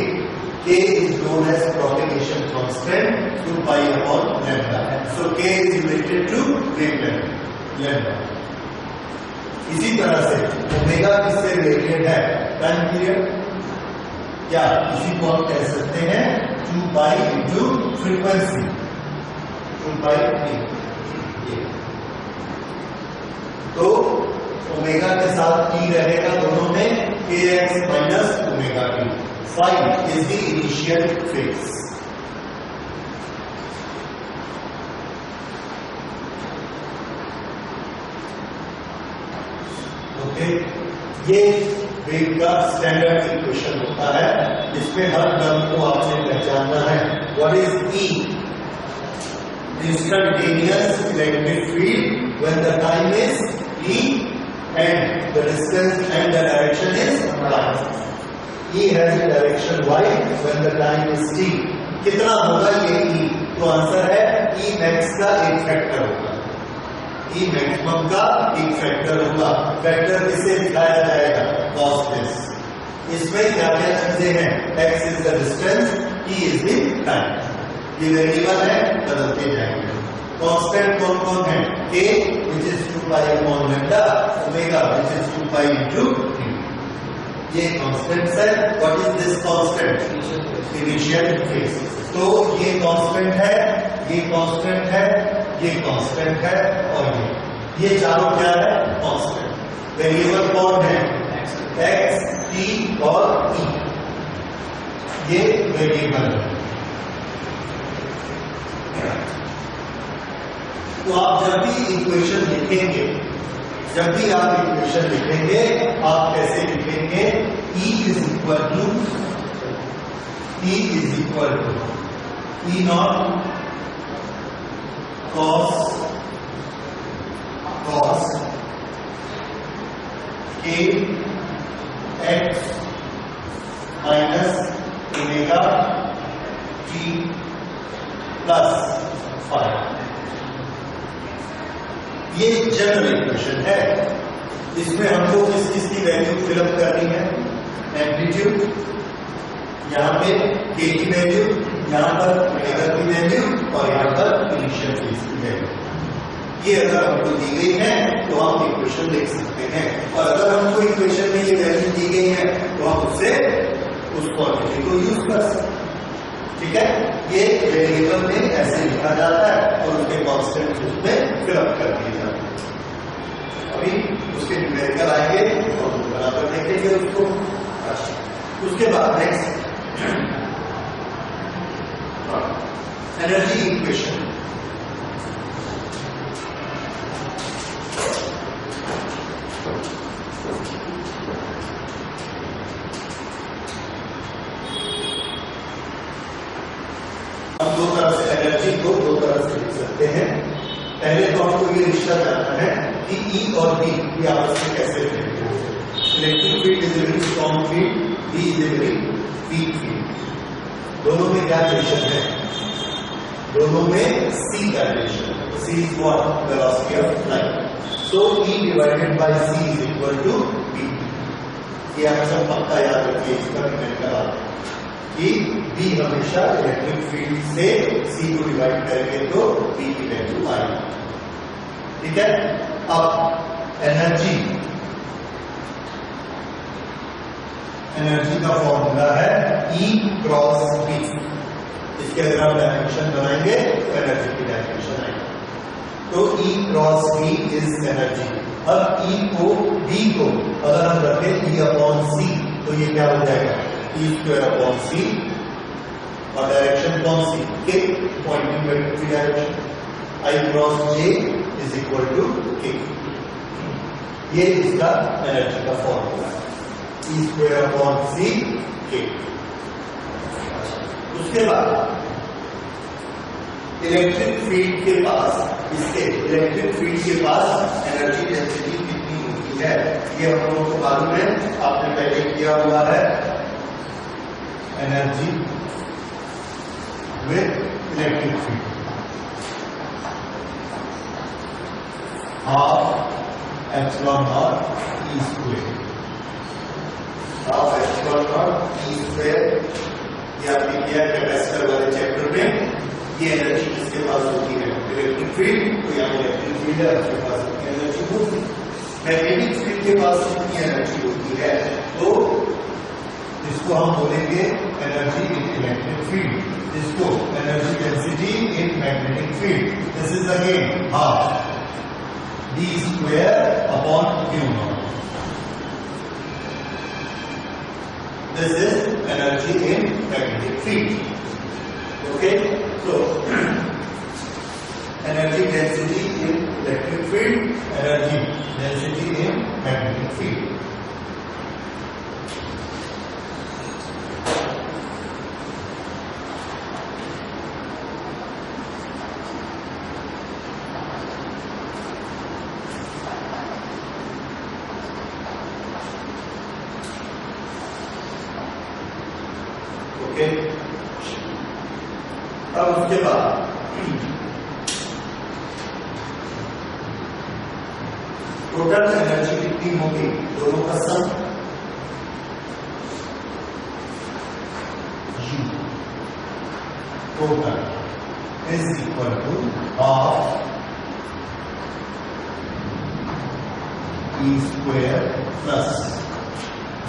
K is known as propagation constant to pi upon lambda. So k is related to wavelength lambda. इसी तरह से omega किससे related है? Time period. क्या इसी को हम कह सकते हैं 2 पाई इंटू फ्रीक्वेंसी। 2 पाई। तो ओमेगा के साथ ई रहेगा दोनों में, kx minus omega T. Five is the initial phase. Okay, ये वेव का स्टैंडर्ड इक्वेशन होता है। इसमें हर टर्म को आपने पहचानना है। What is E? Instantaneous electric field when the time is e and the distance and the direction is y. E has a direction y when the time is t. कितना होगा ये e? तो answer है e max का एक factor होगा। E maximum का एक फैक्टर होगा। फैक्टर किसे दिखाया जाएगा? cos this। इसमें क्या क्या चीजें हैं? x is the distance, t is the time। ये वेरिएबल है, बदलते जाएंगे। कांस्टेंट कौन कौन है? k which is 2 pi upon lambda, omega which is 2 pi into t। ये कांस्टेंट्स है। What is this constant? Initial phase. तो ये कांस्टेंट है, ये कांस्टेंट है, ये कांस्टेंट है और ये चारों क्या है? कांस्टेंट। वेरिएबल कौन है? x, t और e। ये वेरिएबल है। तो आप जब भी इक्वेशन लिखेंगे, जब भी आप इक्वेशन लिखेंगे, आप कैसे लिखेंगे? E is equal to E naught cos k x minus omega t plus phi। ये जनरल इक्वेशन है। इसमें हमको किस किस की वैल्यू फिलअप करनी है? एम्पलीट्यूड, यहाँ पे k की वैल्यू, यहाँ पर ओमेगा की वैल्यू और यहाँ पर इनिशियल फेज की वैल्यू। ये अगर हमको दी गई है तो हम इक्वेशन लिख सकते हैं, और अगर हमको इक्वेशन में ये वैल्यू दी गई है तो हम उससे उस क्वांटिटी को यूज कर सकते हैं। ठीक है, ये वेरिएबल में ऐसे लिखा जाता है और उसके कांस्टेंट उसमें फिलअप कर दिए जाते हैं। अभी उसके न्यूमेरिकल आएंगे और बनाकर देखेंगे उसको। उसके बाद नेक्स्ट एनर्जी इक्वेशन। हम दो तरह से एनर्जी को दो तरह से लिख सकते हैं। पहले तो हमको ये रिश्ता जानना है कि E और B ये आपस में कैसे रिलेटेड है। Electric field is a very strong field, B is a very weak field. दोनों में क्या रिलेशन है? दोनों में C का रिलेशन है। C is what? Velocity of light. So E divided by C is equal to B। ये आप सब पक्का याद रखिए, इसका कमेंट करा कि B हमेशा इलेक्ट्रिक फील्ड से C को डिवाइड करेंगे तो B की वैल्यू आएगी। ठीक है। अब एनर्जी का फॉर्मूला है E क्रॉस B। इसके अगर आप डायमेंशन बनाएंगे तो एनर्जी की डायमेंशन आएगी। तो E cross B is energy. अब E को B को अगर हम रखें E अपॉन C तो ये क्या हो जाएगा? E स्क्वायर अपॉन C और डायरेक्शन कौन सी? K, पॉइंटिंग वेक्टर की direction. I cross J is equal to K। ये इसका एनर्जी का फॉर्मूला है, E square upon C K। उसके बाद इलेक्ट्रिक फील्ड के पास, इसके इलेक्ट्रिक फील्ड के पास एनर्जी डेंसिटी कितनी होती है ये हम लोगों को मालूम है, आपने पहले किया हुआ है। Energy with electric field half epsilon not E square. Half epsilon not E square ये आपने किया कैपेसिटर वाले चैप्टर में। ये एनर्जी किसके पास होती है? Electric field. तो यहाँ इलेक्ट्रिक फील्ड है, उसके पास कितनी एनर्जी होती है? मैग्नेटिक फील्ड के पास कितनी एनर्जी होती है? तो इसको हम बोलेंगे एनर्जी इन इलेक्ट्रिक फील्ड, इसको energy density in magnetic field. This is again half D square upon Q not. This is energy in magnetic field. Okay, so energy density in electric field, energy density in magnetic field. Okay. अब उसके बाद total energy कितनी होगी दोनों का sum? U total is equal to half E square plus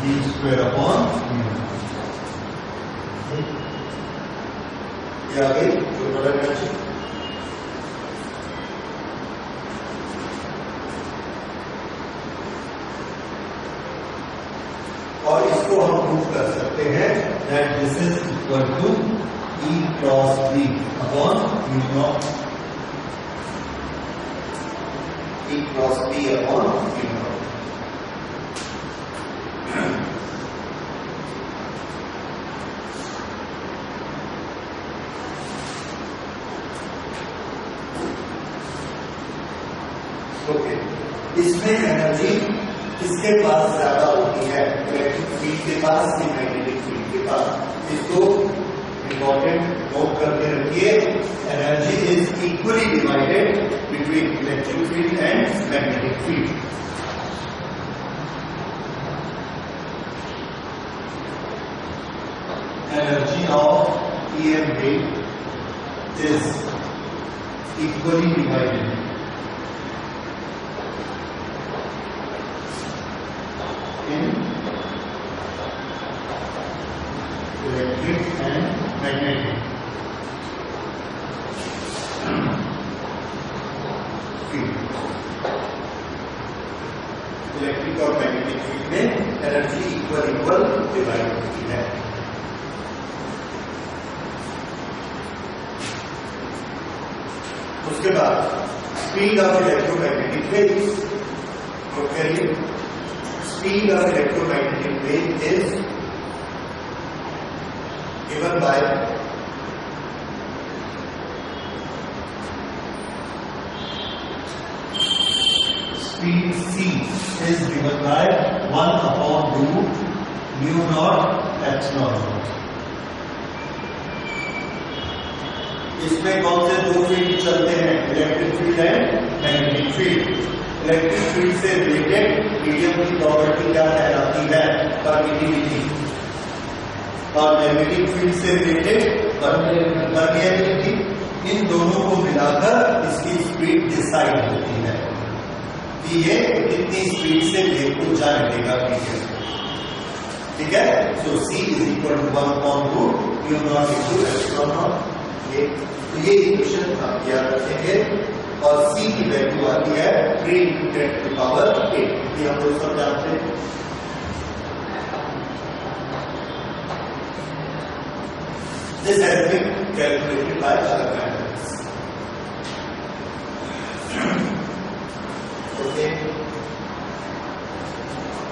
D square upon U। ये आ गई total energy. और इसको हम प्रूव कर सकते हैं that this is equal to E cross B upon U naught. E cross B upon U naught. Okay, इसमें energy किसके पास ज्यादा होती है? इलेक्ट्रिक फील्ड के पास कि मैग्नेटिक फील्ड के पास? इसको इंपॉर्टेंट नोट करके रखिए। Energy is equally divided between electric field and magnetic field. Energy of E and B is equally divided in electric and magnetic field. Electric और मैग्नेटिक फील्ड में energy equal divide होती है। उसके बाद speed of electromagnetic waves, note करिए, speed of electromagnetic wave is given by speed c is given by 1/2 mu naught epsilon naught। इसमें कौन से दो फील्ड चलते हैं, electric field and magnetic field. Electric field से रिलेटेड मीडियम की property क्या कहलाती है, परमिटिविटी, और मैग्नेटिक फील्ड से रिलेटेड परमिएबिलिटी। इन दोनों को मिलाकर इसकी स्पीड डिसाइड होती है कि ये कितनी स्पीड से वेव को जाने देगा, ठीक है। So c is equal to 1/2 mu naught into epsilon naught। तो ये इक्वेशन आप याद रखेंगे, और c की वैल्यू आती है 3 × 10⁸, ये हम लोग सब जानते हैं। This has been calculated by other methods। Okay,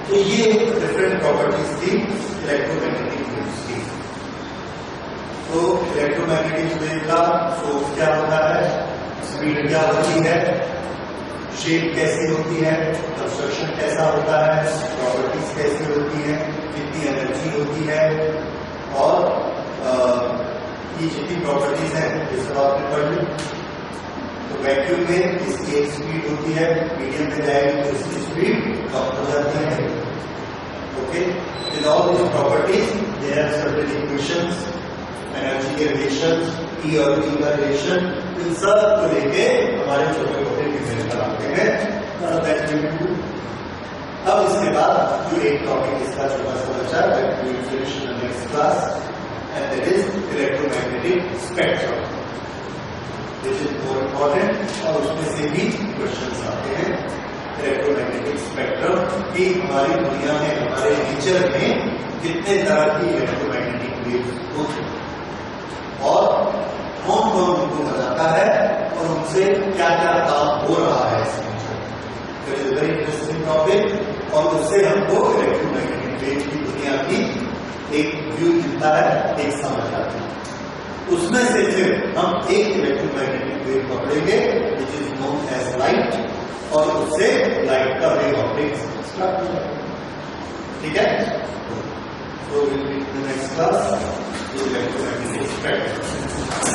तो ये डिफरेंट प्रॉपर्टीज थी इलेक्ट्रोमैग्नेटिक वेव्स की। तो इलेक्ट्रोमैग्नेटिक वेव का सोर्स क्या होता है, स्पीड क्या होती है, शेप कैसी होती है, कंस्ट्रक्शन कैसा होता है, प्रॉपर्टीज कैसी होती है, कितनी एनर्जी होती है, और ये जितनी प्रॉपर्टीज हैं ये सब आपने पढ़ ली। तो वैक्यूम में इसकी एक स्पीड होती है, मीडियम में जाएगी तो इसकी स्पीड कम हो जाती है। Okay, with all this properties there are certain equations, energy के रिलेशंस, ई और पी का रिलेशन, इन सब को लेके हमारे छोटे छोटे न्यूमेरिकल आते हैं। अब इसके बाद जो एक टॉपिक इसका छोटा सा बचा है, we will finish in the next class, and that is electromagnetic spectrum, which is more important, और उसमें से भी क्वेश्चंस आते हैं इलेक्ट्रोमैग्नेटिक स्पेक्ट्रम की हमारी दुनिया में, हमारे नेचर में कितने तरह की इलेक्ट्रोमैग्नेटिक वेव्स होती हैं और कौन कौन उनको बताता है और उनसे क्या क्या काम हो रहा है इस nature. It is very interesting topic, और उससे हमको इलेक्ट्रोमैग्नेटिक वेव की दुनिया की एक व्यू मिलता है, एक समझ आती है। उसमें से फिर हम एक इलेक्ट्रोमैग्नेटिक वेव पकड़ेंगे which is known as light, और उससे लाइट का वेव ऑप्टिक्स स्टार्ट हो जाएगा, ठीक है। तो will be in the next class electromagnetic spectrum.